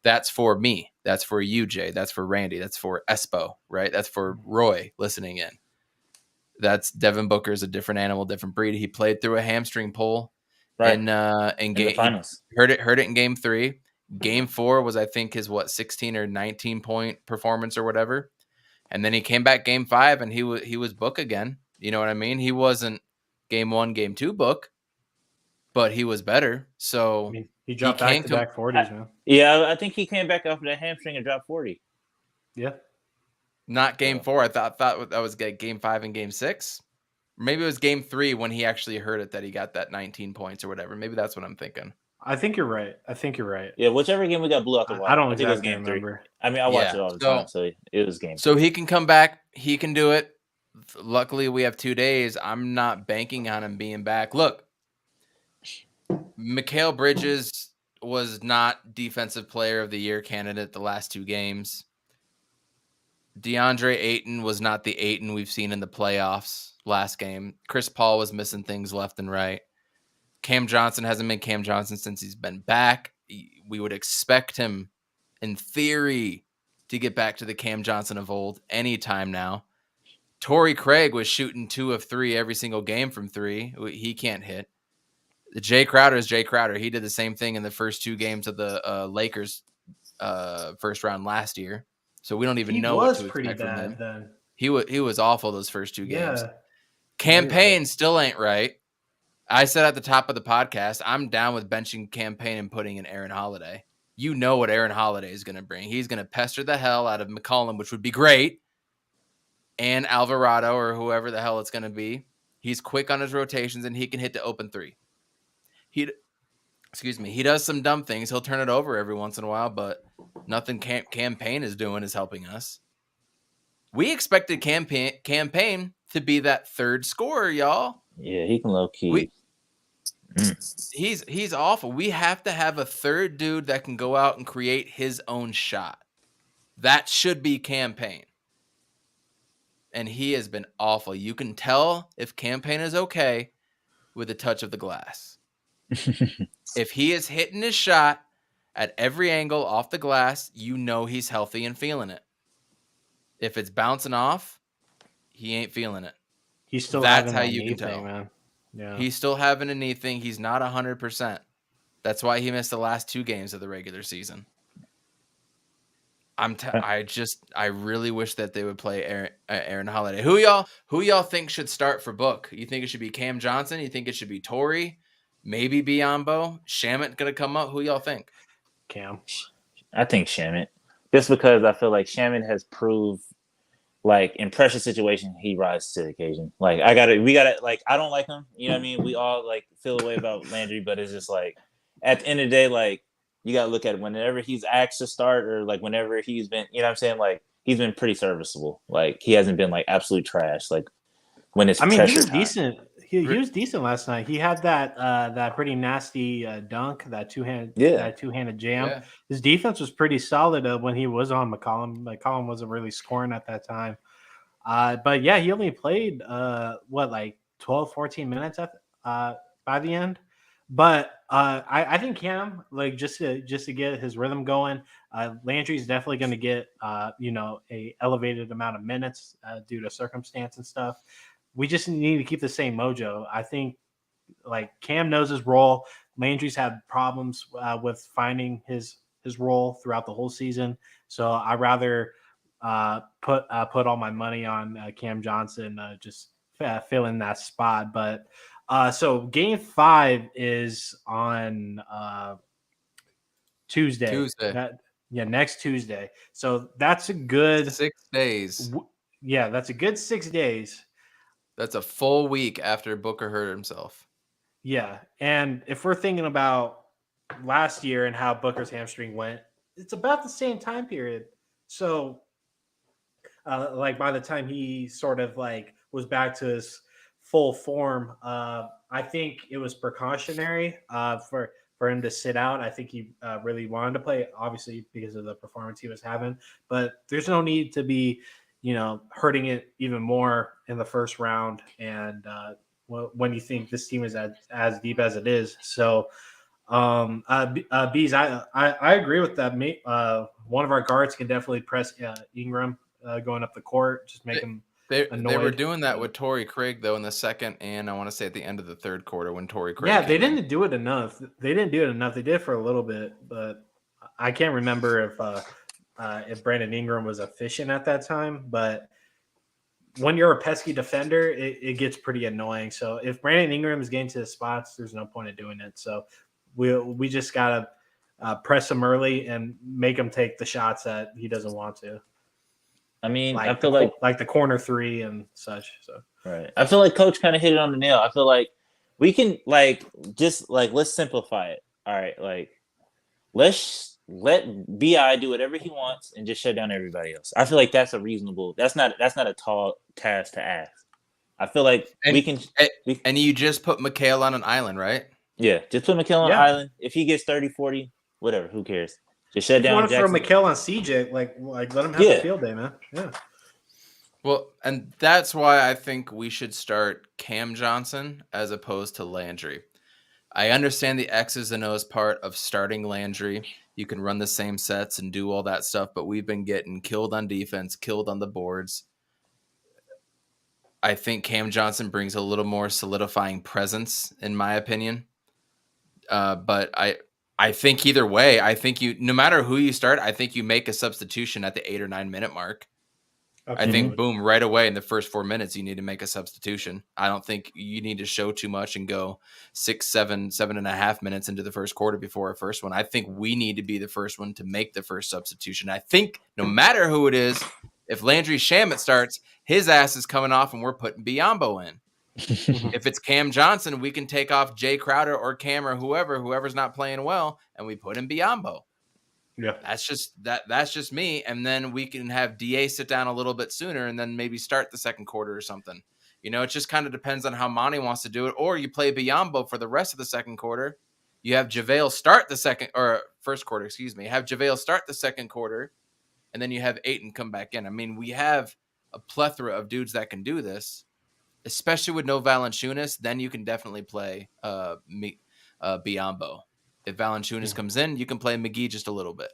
that's for me. That's for you, Jay. That's for Randy. That's for Espo, right? That's for Roy listening in. That's Devin Booker's a different animal, different breed. He played through a hamstring pull in the finals. He hurt it in game 3. Game 4 was, I think, his 16 or 19 point performance or whatever. And then he came back game 5 and he was Book again. You know what I mean? He wasn't game 1, game 2 Book, but he was better. So I mean, he dropped back-to-back 40s, man. Yeah, I think he came back off that hamstring and dropped 40. Yeah. Not game 4. I thought that was game 5 and game 6. Maybe it was game 3 when he actually heard it that he got that 19 points or whatever. Maybe that's what I'm thinking. I think you're right. Yeah, whichever game we got blew out the water. I don't think it was exactly game remember. 3. I mean, I watch it all the time, so it was game 3. So he can come back. He can do it. Luckily, we have 2 days. I'm not banking on him being back. Look, Mikal Bridges was not Defensive Player of the Year candidate the last 2 games. DeAndre Ayton was not the Ayton we've seen in the playoffs last game. Chris Paul was missing things left and right. Cam Johnson hasn't been Cam Johnson since he's been back. We would expect him, in theory, to get back to the Cam Johnson of old anytime now. Torrey Craig was shooting 2 of 3 every single game from 3. He can't hit. Jay Crowder is Jay Crowder. He did the same thing in the first 2 games of the Lakers first round last year. So we don't even know what to expect from him. Then. He was awful those first 2 games. Yeah. Campaign still ain't right. I said at the top of the podcast, I'm down with benching Campaign and putting in Aaron Holiday. You know what Aaron Holiday is going to bring. He's going to pester the hell out of McCollum, which would be great, and Alvarado or whoever the hell it's going to be. He's quick on his rotations, and he can hit the open 3. He does some dumb things. He'll turn it over every once in a while, but nothing Campaign is doing is helping us. We expected Campaign to be that third scorer, y'all. Yeah, he can low-key. He's awful. We have to have a third dude that can go out and create his own shot. That should be Campaign. And he has been awful. You can tell if Campaign is okay with a touch of the glass. If he is hitting his shot at every angle off the glass, you know he's healthy and feeling it. If it's bouncing off, he ain't feeling it. He's still That's having how that you knee can tell. thing, man. Yeah. He's still having a knee thing. He's not 100%. That's why he missed the last 2 games of the regular season. I really wish that they would play Aaron Holiday. Who y'all think should start for Book? You think it should be Cam Johnson? You think it should be Torrey? Maybe Biyombo? Shamit gonna come up? Who y'all think? Cam. I think Shamit. Just because I feel like Shamit has proved, like, in pressure situations, he rises to the occasion. Like, I don't like him. You know what I mean? We all, like, feel a way about Landry, but it's just, like, at the end of the day, like, you got to look at it. Whenever he's asked to start or, like, whenever he's been, you know what I'm saying? Like, he's been pretty serviceable. Like, he hasn't been, like, absolute trash. Like, when it's pressure he was time. decent. He was decent last night. He had that pretty nasty dunk, that two-handed jam. Yeah. His defense was pretty solid when he was on McCollum. McCollum wasn't really scoring at that time. But yeah, he only played 12, 14 minutes by the end. But I think Cam, like, just to get his rhythm going, Landry's definitely going to get a elevated amount of minutes due to circumstance and stuff. We just need to keep the same mojo. I think, like, Cam knows his role. Landry's had problems with finding his role throughout the whole season. So I'd rather put all my money on Cam Johnson just filling that spot. But so Game 5 is on Tuesday. Next Tuesday. So that's a good 6 days. That's a good 6 days. That's a full week after Booker hurt himself. Yeah, and if we're thinking about last year and how Booker's hamstring went, it's about the same time period. So, like, by the time he sort of, like, was back to his full form, I think it was precautionary for him to sit out. I think he really wanted to play, obviously, because of the performance he was having. But there's no need to be, hurting it even more in the first round. And when you think this team is as deep as it is. So, Bees, I agree with that. One of our guards can definitely press Ingram going up the court, just make him annoyed. They were doing that with Torrey Craig, though, in the second and I want to say at the end of the third quarter when Torrey Craig they didn't do it enough. They didn't do it enough. They did it for a little bit, but I can't remember if Brandon Ingram was efficient at that time, but when you're a pesky defender, it gets pretty annoying. So if Brandon Ingram is getting to the spots, there's no point in doing it. So we just gotta press him early and make him take the shots that he doesn't want to. I mean, Like I feel like the corner three and such. So right. I feel like Coach kind of hit it on the nail. I feel like we can let's simplify it. All right, like let's let Bi do whatever he wants and just shut down everybody else. I feel like that's that's not a tall task to ask. I feel like we can. And you just put Mikal on an island, right? Yeah, just put Mikal on an island. If he gets 30, 40, whatever, who cares? Just shut down. You want to throw Mikal on CJ? Like let him have a field day, man. Yeah. Well, and that's why I think we should start Cam Johnson as opposed to Landry. I understand the X's and O's part of starting Landry. You can run the same sets and do all that stuff, but we've been getting killed on defense, killed on the boards. I think Cam Johnson brings a little more solidifying presence, in my opinion. But I think either way, I think no matter who you start, I think you make a substitution at the 8 or 9 minute mark. Okay. I think, boom, right away in the first 4 minutes, you need to make a substitution. I don't think you need to show too much and go 6, 7, 7.5 minutes into the first quarter before our first one. I think we need to be the first one to make the first substitution. I think no matter who it is, if Landry Shamet starts, his ass is coming off and we're putting Biyombo in. If it's Cam Johnson, we can take off Jay Crowder or Cam or whoever's not playing well, and we put in Biyombo. Yeah, that's just me. And then we can have DA sit down a little bit sooner and then maybe start the second quarter or something. It just kind of depends on how Monty wants to do it. Or you play Biyombo for the rest of the second quarter. You have JaVale start the first quarter, have JaVale start the second quarter, and then you have Ayton come back in. I mean, we have a plethora of dudes that can do this, especially with no Valanciunas. Then you can definitely play Biyombo. If Valanciunas comes in, you can play McGee just a little bit.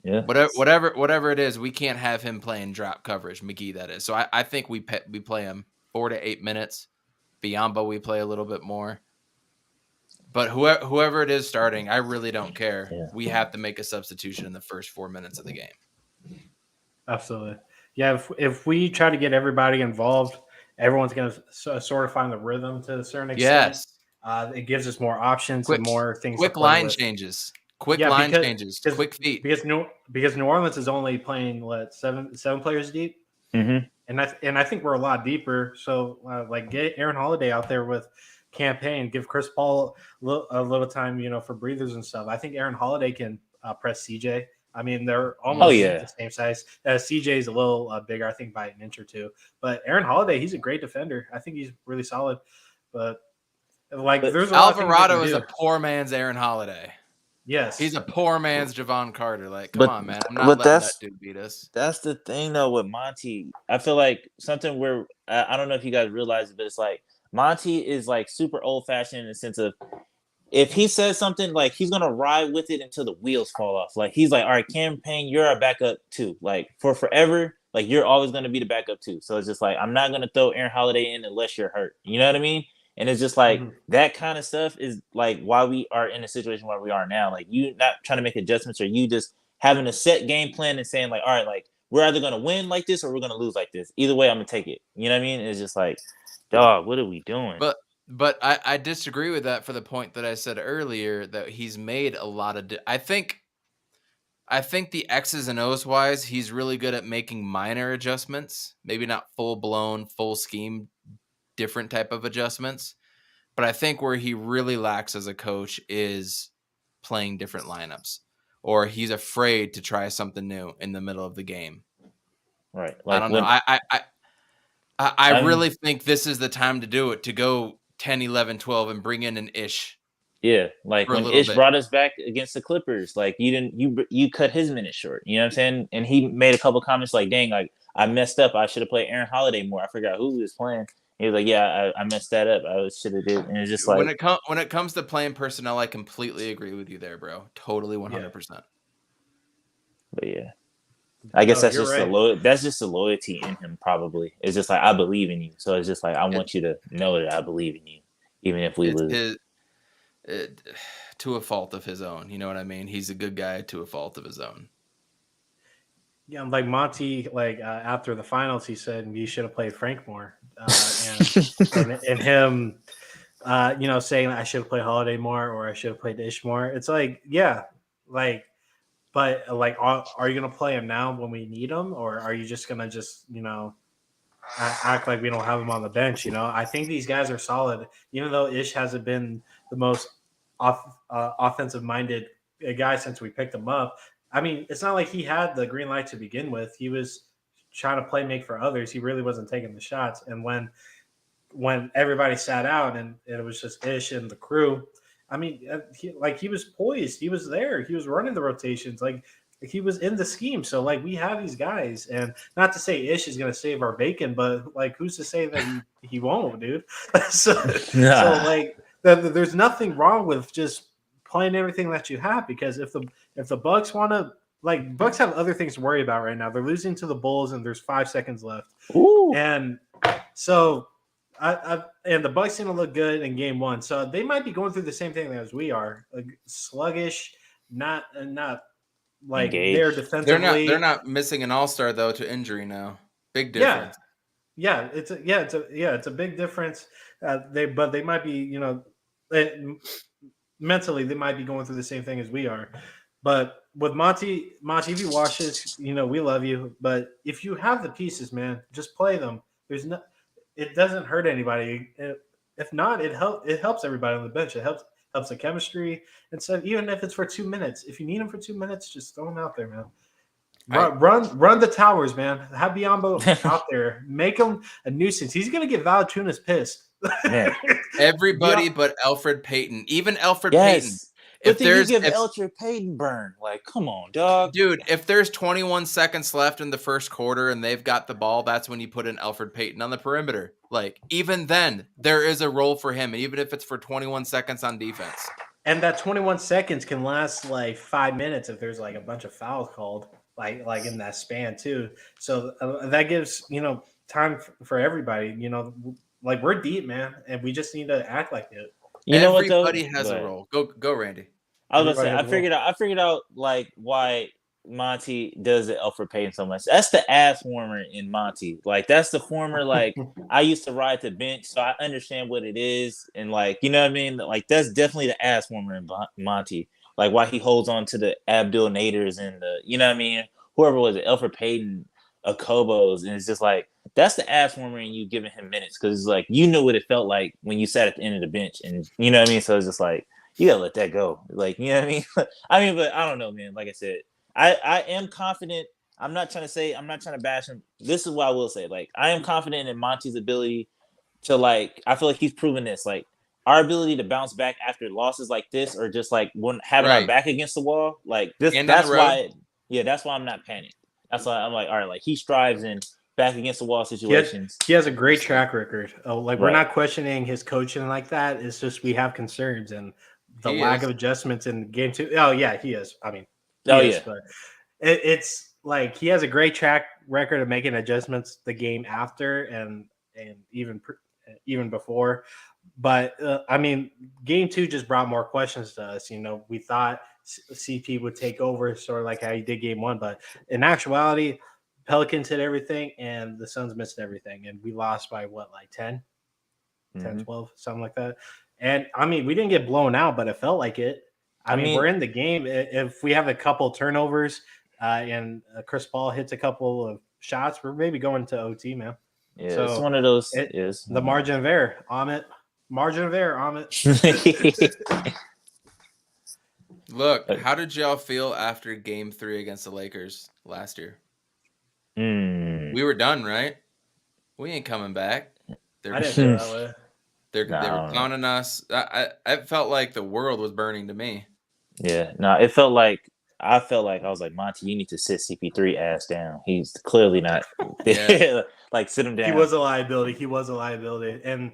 Yeah. Whatever it is, we can't have him playing drop coverage, McGee, that is. So I think we play him 4 to 8 minutes. Biyombo, we play a little bit more. But whoever it is starting, I really don't care. Yeah. We have to make a substitution in the first 4 minutes of the game. Absolutely. Yeah, if we try to get everybody involved, everyone's going to sort of find the rhythm to a certain extent. Yes. It gives us more options and more things. Quick line changes. Quick feet. Because New Orleans is only playing seven players deep, and I think we're a lot deeper. So get Aaron Holiday out there with campaign, give Chris Paul a little time, for breathers and stuff. I think Aaron Holiday can press CJ. I mean, they're almost the same size. CJ is a little bigger, I think, by an inch or two. But Aaron Holiday, he's a great defender. I think he's really solid. But there's Alvarado is a poor man's Aaron Holiday. Yes, he's a poor man's Javon Carter. Come on, man! I'm not letting that dude beat us. That's the thing, though, with Monty. I feel like something where I don't know if you guys realize it, but it's like Monty is super old fashioned in the sense of if he says something, he's gonna ride with it until the wheels fall off. He's like, all right, Cam Payne, you're our backup too. For forever, you're always gonna be the backup too. So it's just I'm not gonna throw Aaron Holiday in unless you're hurt. You know what I mean? And it's just that kind of stuff is why we are in a situation where we are now. You not trying to make adjustments, or you just having a set game plan and saying all right, we're either gonna win like this or we're gonna lose like this. Either way, I'm gonna take it. You know what I mean? It's just dog, what are we doing? But I disagree with that for the point that I said earlier that he's made a lot of. I think the X's and O's wise, he's really good at making minor adjustments. Maybe not full blown, full scheme, different type of adjustments. But I think where he really lacks as a coach is playing different lineups, or he's afraid to try something new in the middle of the game. Right. I don't know. I really think this is the time to do it, to go 10, 11, 12 and bring in an Ish. Yeah, when Ish brought us back against the Clippers, you cut his minutes short. You know what I'm saying? And he made a couple comments dang, I messed up. I should have played Aaron Holiday more. I forgot who he was playing. He was like, yeah, I messed that up. I should have did. And it's just when it comes to playing personnel, I completely agree with you there, bro. Totally 100%. Yeah. But yeah. I guess that's just the loyalty in him. Probably it's just I believe in you, so it's just I want you to know that I believe in you, even if we lose. to a fault of his own. You know what I mean? He's a good guy to a fault of his own. Yeah, like Monty, after the finals, he said you should have played Frank more, and him, saying I should have played Holiday more or I should have played Ish more. It's like, yeah, but are you gonna play him now when we need him, or are you just gonna act like we don't have him on the bench? I think these guys are solid, even though Ish hasn't been the most offensive minded guy since we picked him up. I mean, it's not like he had the green light to begin with. He was trying to make for others. He really wasn't taking the shots. And when everybody sat out and it was just Ish and the crew, I mean, he was poised. He was there. He was running the rotations. He was in the scheme. So we have these guys, and not to say Ish is going to save our bacon, but who's to say that he won't, dude? There's nothing wrong with just playing everything that you have, because if the Bucks want to, Bucks have other things to worry about right now. They're losing to the Bulls and there's 5 seconds left. Ooh. And so and the Bucks seem to look good in game 1. So they might be going through the same thing as we are. Sluggish, not engaged. They're defensively. They're not missing an all-star though to injury now. Big difference. Yeah, it's a big difference. They might be, mentally they might be going through the same thing as we are. But with Monty, if you watch this, we love you. But if you have the pieces, man, just play them. It doesn't hurt anybody. If not, it helps everybody on the bench. It helps the chemistry. And so even if it's for 2 minutes, if you need them for 2 minutes, just throw them out there, man. Run the towers, man. Have Biombo out there. Make him a nuisance. He's gonna get Valanciunas pissed. Everybody but Elfrid Payton. Even Elfrid Payton. If you give Elfrid Payton burn, come on, dog. Dude, if there's 21 seconds left in the first quarter and they've got the ball, that's when you put in Elfrid Payton on the perimeter. Even then, there is a role for him, even if it's for 21 seconds on defense. And that 21 seconds can last 5 minutes if there's a bunch of fouls called, in that span too. So that gives time for everybody. We're deep, man, and we just need to act like it. Everybody has a role. Go, Randy. I was gonna say, I figured out why Monty does the Elfrid Payton so much. That's the ass warmer in Monty. That's the former I used to ride the bench, so I understand what it is, and you know what I mean. That's definitely the ass warmer in Monty. Why he holds on to the Abdul Naders and the what I mean, whoever was it, Elfrid Payton, Akobos, and it's just that's the ass warmer in you giving him minutes, because it's you knew what it felt like when you sat at the end of the bench, and you know what I mean. So it's just you gotta let that go, you know what I mean. I mean, but I don't know, man. Like I said, I am confident. I'm not trying to bash him. This is what I will say. I am confident in Monty's ability to I feel like he's proven this. Our ability to bounce back after losses like this, or just when having our back against the wall, this. That's why. Yeah, that's why I'm not panicked. That's why I'm all right. He strives in back against the wall situations. He has a great track record. We're not questioning his coaching like that. It's just we have concerns and the lack of adjustments in game 2. Oh yeah, he is. I mean, but it's he has a great track record of making adjustments the game after and even before. But I mean, game 2 just brought more questions to us. We thought CP would take over, sort of like how he did game 1, but in actuality, Pelicans hit everything and the Suns missed everything, and we lost by 10, 12, something like that. And I mean, we didn't get blown out, but it felt like it. I mean, we're in the game. If we have a couple turnovers and Chris Paul hits a couple of shots, we're maybe going to OT, man. Yeah, so it's one of those. The margin of error, Amit. Margin of error, Amit. Look, how did y'all feel after game 3 against the Lakers last year? We were done, right? We ain't coming back. I didn't feel that way. They were clowning us. I felt like the world was burning to me. Yeah, no, I felt like I was like, Monty, you need to sit CP3 ass down. He's clearly not. Sit him down. He was a liability. And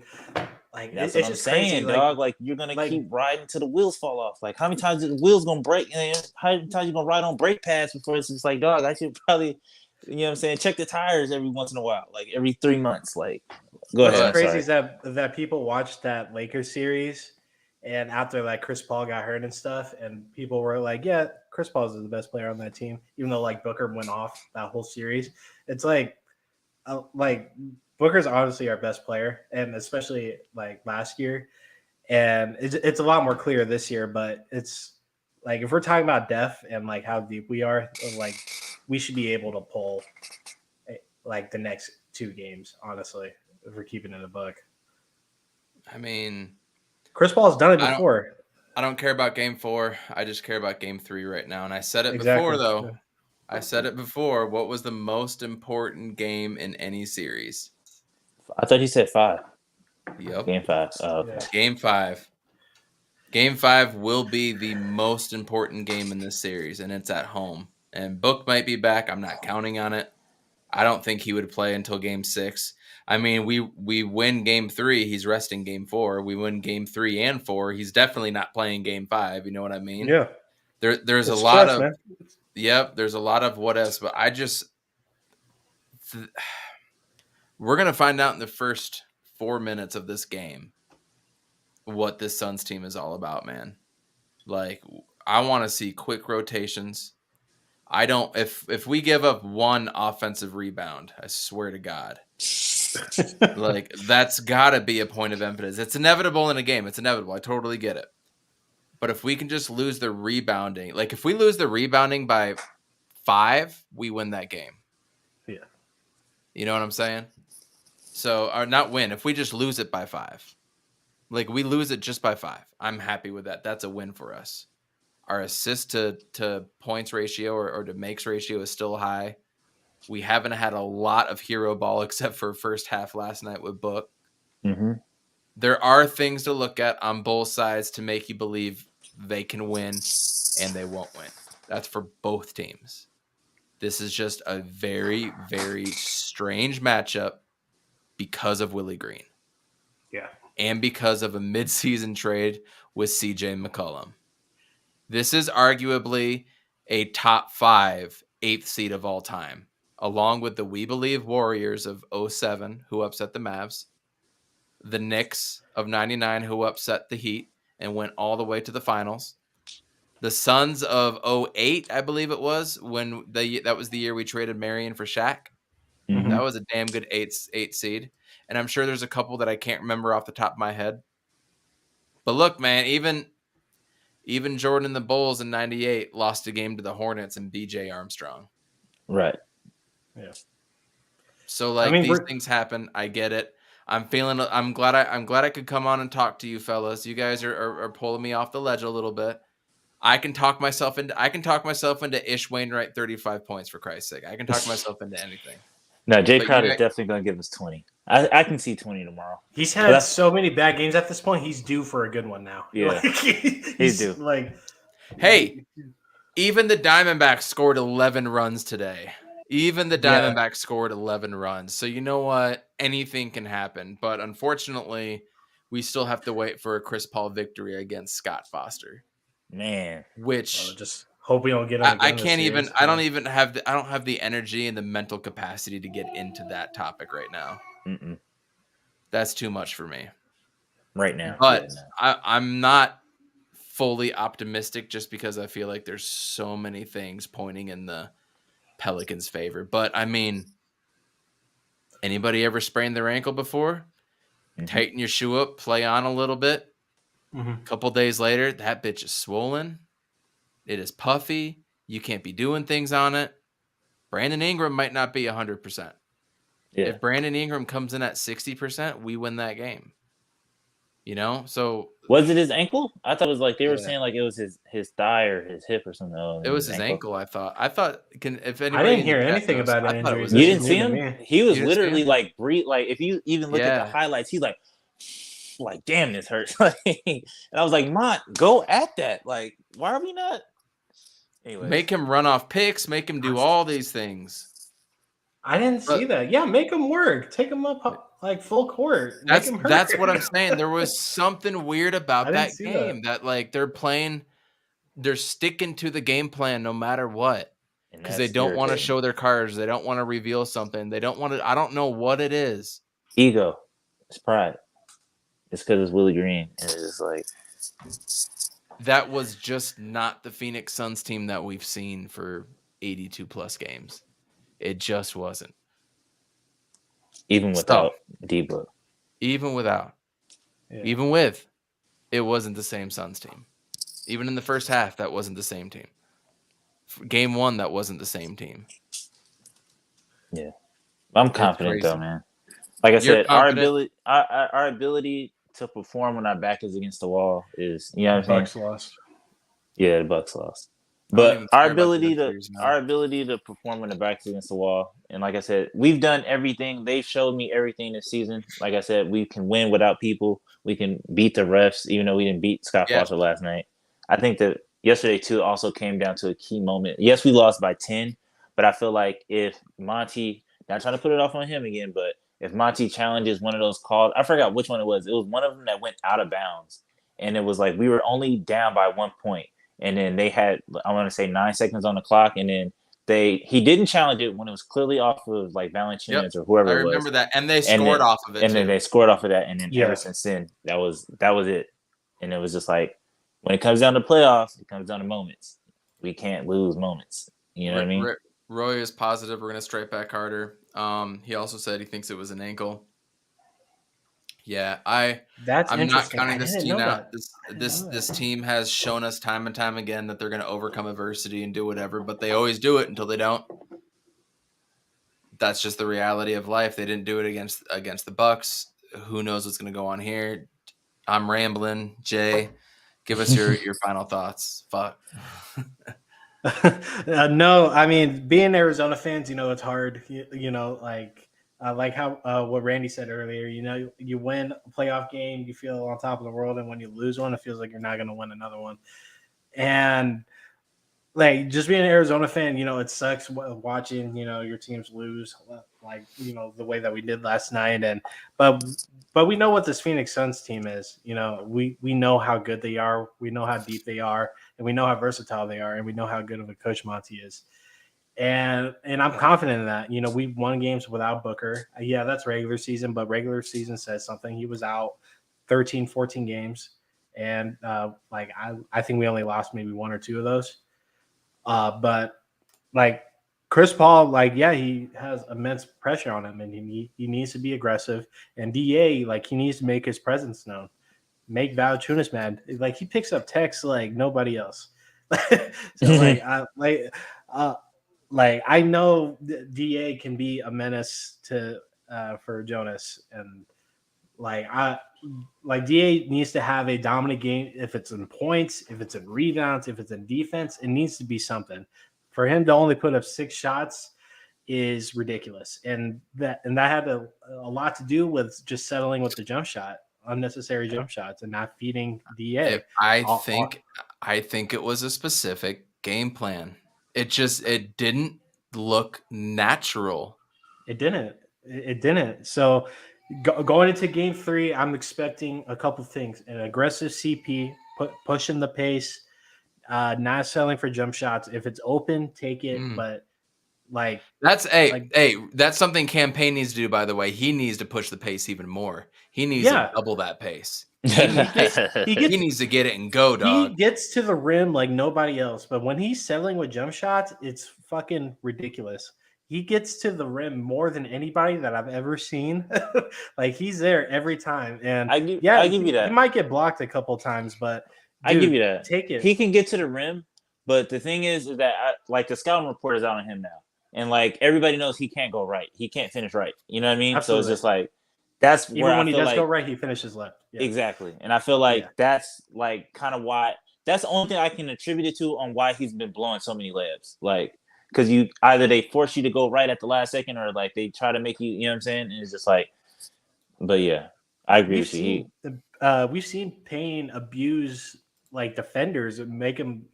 that's what I'm saying, dog. You're gonna keep riding till the wheels fall off. How many times is the wheels gonna break? How many times you gonna ride on brake pads before it's just dog? I should probably, you know what I'm saying, check the tires every once in a while, every 3 months. Go ahead. What's crazy is that people watched that Lakers series And after like Chris Paul got hurt and stuff, and people were like, "Yeah, Chris Paul is the best player on that team," even though like Booker went off that whole series. It's like Booker's honestly our best player, and especially like last year. And it's a lot more clear this year. But it's like if we're talking about depth and like how deep we are, like we should be able to pull like the next 2 games. Honestly, if we're keeping it a buck. I mean, Chris Paul's done it before. I don't care about game 4. I just care about game 3 right now. And I said it Exactly. before, though. Yeah. I said it before. What was the most important game in any series? I thought you said 5. Yep. Game 5. Oh, okay. Yeah. Game 5. Game 5 will be the most important game in this series, and it's at home. And Book might be back. I'm not counting on it. I don't think he would play until game 6. I mean, we win game 3. He's resting game 4. We win game 3 and 4. He's definitely not playing game 5. You know what I mean? Yeah. There's It's a lot stress, of man. Yep. There's a lot of what ifs, but we're gonna find out in the first 4 minutes of this game what this Suns team is all about, man. Like, I want to see quick rotations. I don't. If we give up one offensive rebound, I swear to God, like that's got to be a point of emphasis. It's inevitable in a game. It's inevitable. I totally get it. But if we can just lose the rebounding, like if we lose the rebounding by 5, we win that game. Yeah. You know what I'm saying? So, or not win. If we just lose it by 5, like we lose it just by 5, I'm happy with that. That's a win for us. Our assist to points ratio or to makes ratio is still high. We haven't had a lot of hero ball except for first half last night with Book. Mm-hmm. There are things to look at on both sides to make you believe they can win and they won't win. That's for both teams. This is just a very, very strange matchup because of Willie Green. Yeah. And because of a midseason trade with CJ McCollum. This is arguably a top 5 8th seed of all time, along with the We Believe Warriors of 07, who upset the Mavs, the Knicks of 99, who upset the Heat and went all the way to the finals, the Suns of 08, I believe it was, when that was the year we traded Marion for Shaq. Mm-hmm. That was a damn good 8 seed. And I'm sure there's a couple that I can't remember off the top of my head. But look, man, even Jordan and the Bulls in 98 lost a game to the Hornets and BJ Armstrong. Right. Yeah. So like these things happen. I get it. I'm glad I could come on and talk to you fellas. You guys are pulling me off the ledge a little bit. I can talk myself into Ish Wainwright 35 points, for Christ's sake. I can talk myself into anything. No, Jay Crowder is definitely going to give us 20. I can see 20 tomorrow. He's had so many bad games at this point. He's due for a good one now. Yeah, like, he's due. Like, hey, even the Diamondbacks scored 11 runs today. Even the Diamondbacks scored 11 runs. So you know what? Anything can happen. But unfortunately, we still have to wait for a Chris Paul victory against Scott Foster. Man, which just hope we don't get him. I can't even. I don't have the energy and the mental capacity to get into that topic right now. Mm-mm. That's too much for me right now. But I'm not fully optimistic just because I feel like there's so many things pointing in the Pelicans' favor. But I mean, anybody ever sprained their ankle before? Mm-hmm. Tighten your shoe up, play on a little bit. Mm-hmm. A couple days later, that bitch is swollen. It is puffy. You can't be doing things on it. Brandon Ingram might not be 100%. Yeah. If Brandon Ingram comes in at 60%, we win that game. You know? So was it his ankle? I thought it was like they were saying like it was his thigh or his hip or something. Oh, it was his ankle. I thought if anybody I didn't hear anything about an injury. You didn't see him? He was literally like breathe. Like if you even look at the highlights, he's like damn, this hurts. And I was like, Mont, go at that. Like, why are we not? Anyways. Make him run off picks. Make him do all these things. I didn't see that. Yeah, make him work. Take him up like full court. That's what I'm saying. There was something weird about that game that like they're sticking to the game plan no matter what. Because they don't want to show their cards. They don't want to reveal something. They don't want to. I don't know what it is. Ego. It's pride. It's because it's Willie Green. And it's just like that was just not the Phoenix Suns team that we've seen for 82 plus games. It just wasn't. Even without D-Book. Even without. Yeah. Even with, it wasn't the same Suns team. Even in the first half, that wasn't the same team. Game 1, that wasn't the same team. Yeah. I'm confident crazy. though, man. Like I You're said, confident? our ability to perform when our back is against the wall is, you know what I'm Bucks saying? lost. Yeah, the Bucks lost. I don't But even care about the other series now. our ability to perform when the back's against the wall, and like I said, we've done everything. They've showed me everything this season. Like I said, we can win without people. We can beat the refs, even though we didn't beat Scott Yeah. Foster last night. I think that yesterday too also came down to a key moment. Yes, we lost by 10, but I feel like if Monty, not trying to put it off on him again, but if Monty challenges one of those calls, I forgot which one it was. It was one of them that went out of bounds, and it was like we were only down by 1 point. And then they had, I want to say, 9 seconds on the clock, and then he didn't challenge it when it was clearly off of like Valanciunas or whoever I it was. remember that, and they scored off of it. And then they scored off of that, and then Yeah. ever since then, that was it. And it was just like when it comes down to playoffs, it comes down to moments. We can't lose moments. You know what I mean? Roy is positive we're gonna strike back harder. He also said he thinks it was an ankle. Yeah, I'm not counting this team out. This team has shown us time and time again that they're going to overcome adversity and do whatever, but they always do it until they don't. That's just the reality of life. They didn't do it against the Bucks. Who knows what's going to go on here? I'm rambling. Jay, give us your final thoughts. Fuck. No, I mean, being Arizona fans, it's hard. Like how what Randy said earlier, you win a playoff game, you feel on top of the world, and when you lose one, it feels like you're not going to win another one. And like just being an Arizona fan, it sucks watching your teams lose, like the way that we did last night. And but we know what this Phoenix Suns team is. We know how good they are, we know how deep they are, and we know how versatile they are, and we know how good of a coach Monty is. And I'm confident in that. We've won games without Booker. Yeah, that's regular season, but regular season says something. He was out 13, 14 games. And I think we only lost maybe 1 or 2 of those. But like Chris Paul, he has immense pressure on him, and he needs to be aggressive. And DA, he needs to make his presence known. Make Valanciunas mad. Like he picks up texts like nobody else. So I know DA can be a menace for Jonas, and DA needs to have a dominant game. If it's in points, if it's in rebounds, if it's in defense, it needs to be something. For him to only put up 6 shots is ridiculous, and that had a lot to do with just settling with the jump shot, unnecessary jump shots, and not feeding DA. I think it was a specific game plan. It didn't look natural. It didn't. So going into game 3, I'm expecting a couple things: an aggressive CP, pushing the pace, not selling for jump shots. If it's open, take it. But that's something Campaign needs to do. By the way, he needs to push the pace even more. He needs to double that pace. He needs to get it and go, dog. He gets to the rim like nobody else, but when he's settling with jump shots, it's fucking ridiculous. He gets to the rim more than anybody that I've ever seen. He's there every time. And I give you that. He might get blocked a couple times, but I give you that. Take it. He can get to the rim, but the thing is that the scouting report is out on him now, and everybody knows he can't go right. He can't finish right. You know what I mean? Absolutely. So it's just that's even where when I he feel does go right, he finishes left. Yeah. Exactly, and I feel that's kind of why. That's the only thing I can attribute it to on why he's been blowing so many layups. Because either they force you to go right at the last second, or they try to make you. You know what I'm saying? And it's just but yeah, I agree with you. We've seen Payne abuse defenders and make him,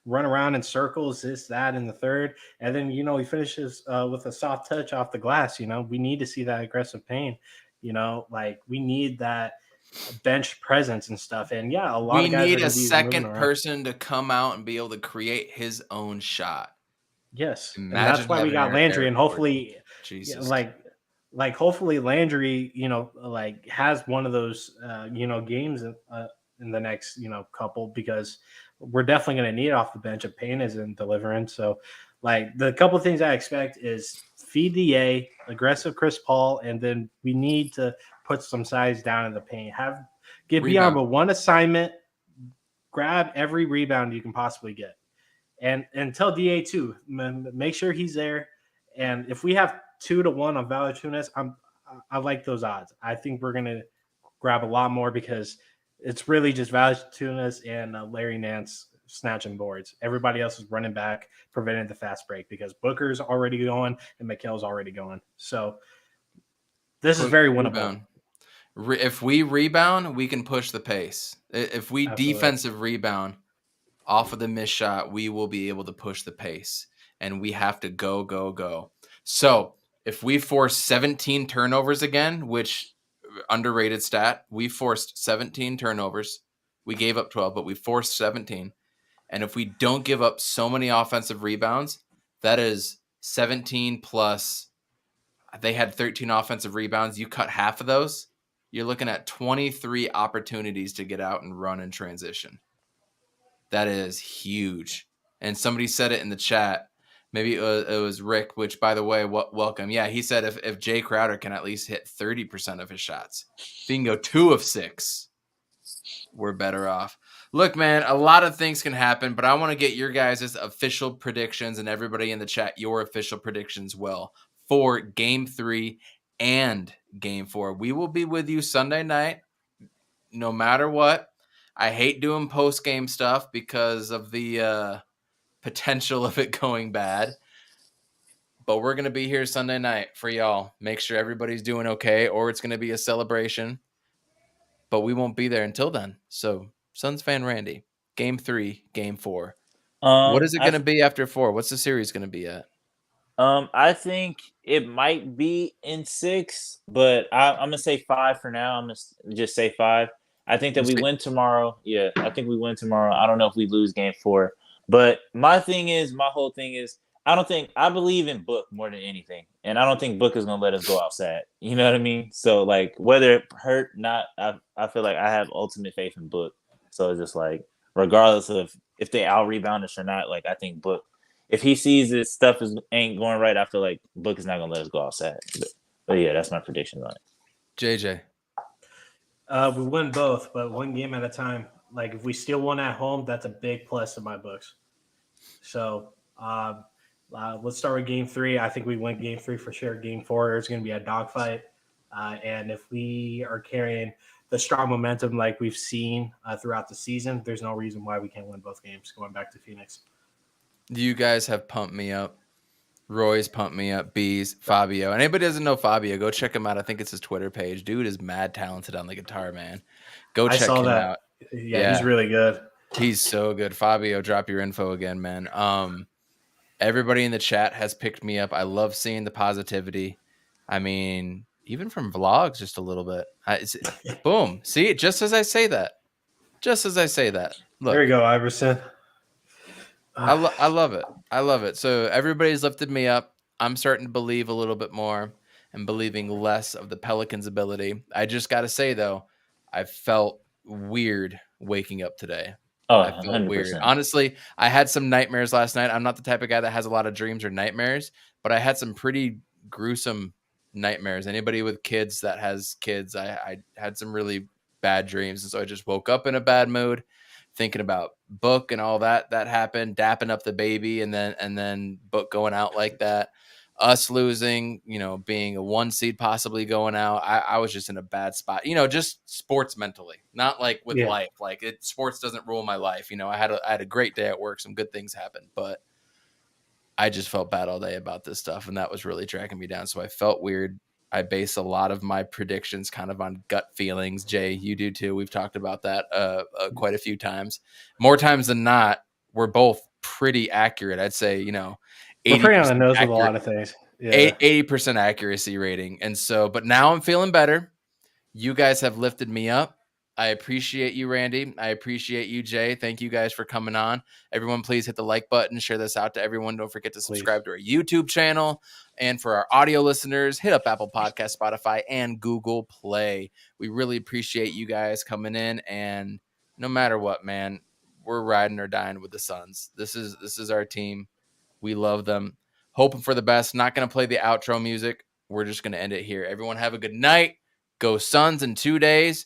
run around in circles, this, that, and the third. And then, he finishes with a soft touch off the glass. We need to see that aggressive Payne. We need that bench presence and stuff. And yeah, a lot of guys need a second person to come out and be able to create his own shot. Yes. And that's why we got Landry, and hopefully Jesus. Hopefully Landry, has one of those, games in the next couple, because we're definitely going to need it off the bench if Payne isn't delivering. So, like, the couple of things I expect is feed the A, aggressive Chris Paul, and then we need to put some size down in the paint. Give Rebound. Biombo one assignment, grab every rebound you can possibly get, and tell Da too. Make sure he's there. And if we have 2-1 on Valanciunas, I like those odds. I think we're gonna grab a lot more because it's really just Valanciunas and Larry Nance snatching boards. Everybody else is running back, preventing the fast break because Booker's already going and McHale's already going. So this is very winnable. Rebound. If we rebound, we can push the pace. If we Absolutely. defensive rebound off of the missed shot, we will be able to push the pace. And we have to go, go, go. So if we force 17 turnovers again, which underrated stat, we forced 17 turnovers. We gave up 12, but we forced 17. And if we don't give up so many offensive rebounds, that is 17 plus. They had 13 offensive rebounds. You cut half of those, you're looking at 23 opportunities to get out and run in transition. That is huge. And somebody said it in the chat. Maybe it was Rick, which, by the way, welcome. Yeah, he said if Jay Crowder can at least hit 30% of his shots, if he can go 2 of 6, we're better off. Look, man, a lot of things can happen, but I want to get your guys' official predictions and everybody in the chat, your official predictions for Game 3 and Game 4. We will be with you Sunday night, no matter what. I hate doing post-game stuff because of the potential of it going bad. But we're going to be here Sunday night for y'all. Make sure everybody's doing okay, or it's going to be a celebration. But we won't be there until then. So, Suns fan Randy, Game 3, Game 4. What is it going to be after 4? What's the series going to be at? I think it might be in 6, but I'm going to say 5 for now. I'm going to just say 5. I think that we win tomorrow. Yeah, I think we win tomorrow. I don't know if we lose Game 4. But my whole thing is, I believe in Book more than anything. And I don't think Book is going to let us go outside. You know what I mean? So, like, whether it hurt or not, I feel like I have ultimate faith in Book. So it's just like, regardless of if they out-rebound us or not, like, I think Book, if he sees that stuff ain't going right, I feel like Book is not going to let us go outside. But yeah, that's my prediction on it. JJ. We win both, but one game at a time. Like, if we steal one at home, that's a big plus in my books. So let's start with Game 3. I think we win Game 3 for sure. Game 4 is going to be a dogfight. And if we are carrying the strong momentum like we've seen throughout the season, there's no reason why we can't win both games going back to Phoenix. You guys have pumped me up. Roy's pumped me up. Bees, Fabio. Anybody doesn't know Fabio, go check him out. I think it's his Twitter page. Dude is mad talented on the guitar, man. Go check him out. Yeah, he's really good. He's so good. Fabio, drop your info again, man. Everybody in the chat has picked me up. I love seeing the positivity. I mean, even from vlogs, just a little bit. Boom. See, just as I say that. Look, there you go, Iverson. I love it. I love it. So everybody's lifted me up. I'm starting to believe a little bit more and believing less of the Pelicans' ability. I just got to say, though, I felt weird waking up today. Oh, I felt 100%. weird. Honestly, I had some nightmares last night. I'm not the type of guy that has a lot of dreams or nightmares, but I had some pretty gruesome nightmares. Anybody with kids that has kids, I had some really bad dreams. And so I just woke up in a bad mood, thinking about Book and all that happened, dapping up the baby, and then Book going out like that, us losing, being a 1 seed possibly going out. I was just in a bad spot, just sports mentally, not like with life. Like sports doesn't rule my life. I had a great day at work. Some good things happened, but I just felt bad all day about this stuff, and that was really dragging me down. So I felt weird. I base a lot of my predictions kind of on gut feelings. Jay, you do too. We've talked about that quite a few times. More times than not, we're both pretty accurate. I'd say, we're pretty on the nose with a lot of things. Yeah. 80% accuracy rating. And so, but now I'm feeling better. You guys have lifted me up. I appreciate you, Randy. I appreciate you, Jay. Thank you guys for coming on. Everyone, please hit the like button. Share this out to everyone. Don't forget to subscribe to our YouTube channel. And for our audio listeners, hit up Apple Podcasts, Spotify, and Google Play. We really appreciate you guys coming in and no matter what, man, we're riding or dying with the Suns. This is our team. We love them. Hoping for the best. Not going to play the outro music. We're just going to end it here. Everyone have a good night. Go Suns in 2 days.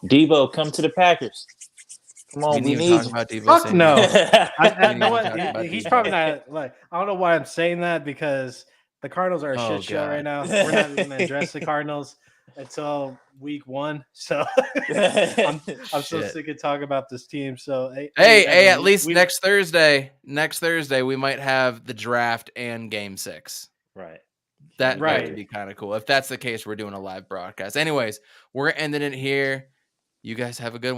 Debo, come to the Packers. Come on, we didn't even need talk you. about Debo Fuck Samuel. no. We I didn't know even what? talk about He's Debo. probably not like. I don't know why I'm saying that because the Cardinals are a Oh, shit show God. right now. We're not even going to address the Cardinals until week 1. So I'm so Shit. sick of talking about this team. So Hey, Evan, at least we- next Thursday, we might have the draft and game 6. Right. That Right. would be kind of cool. If that's the case, we're doing a live broadcast. Anyways, we're ending it here. You guys have a good one.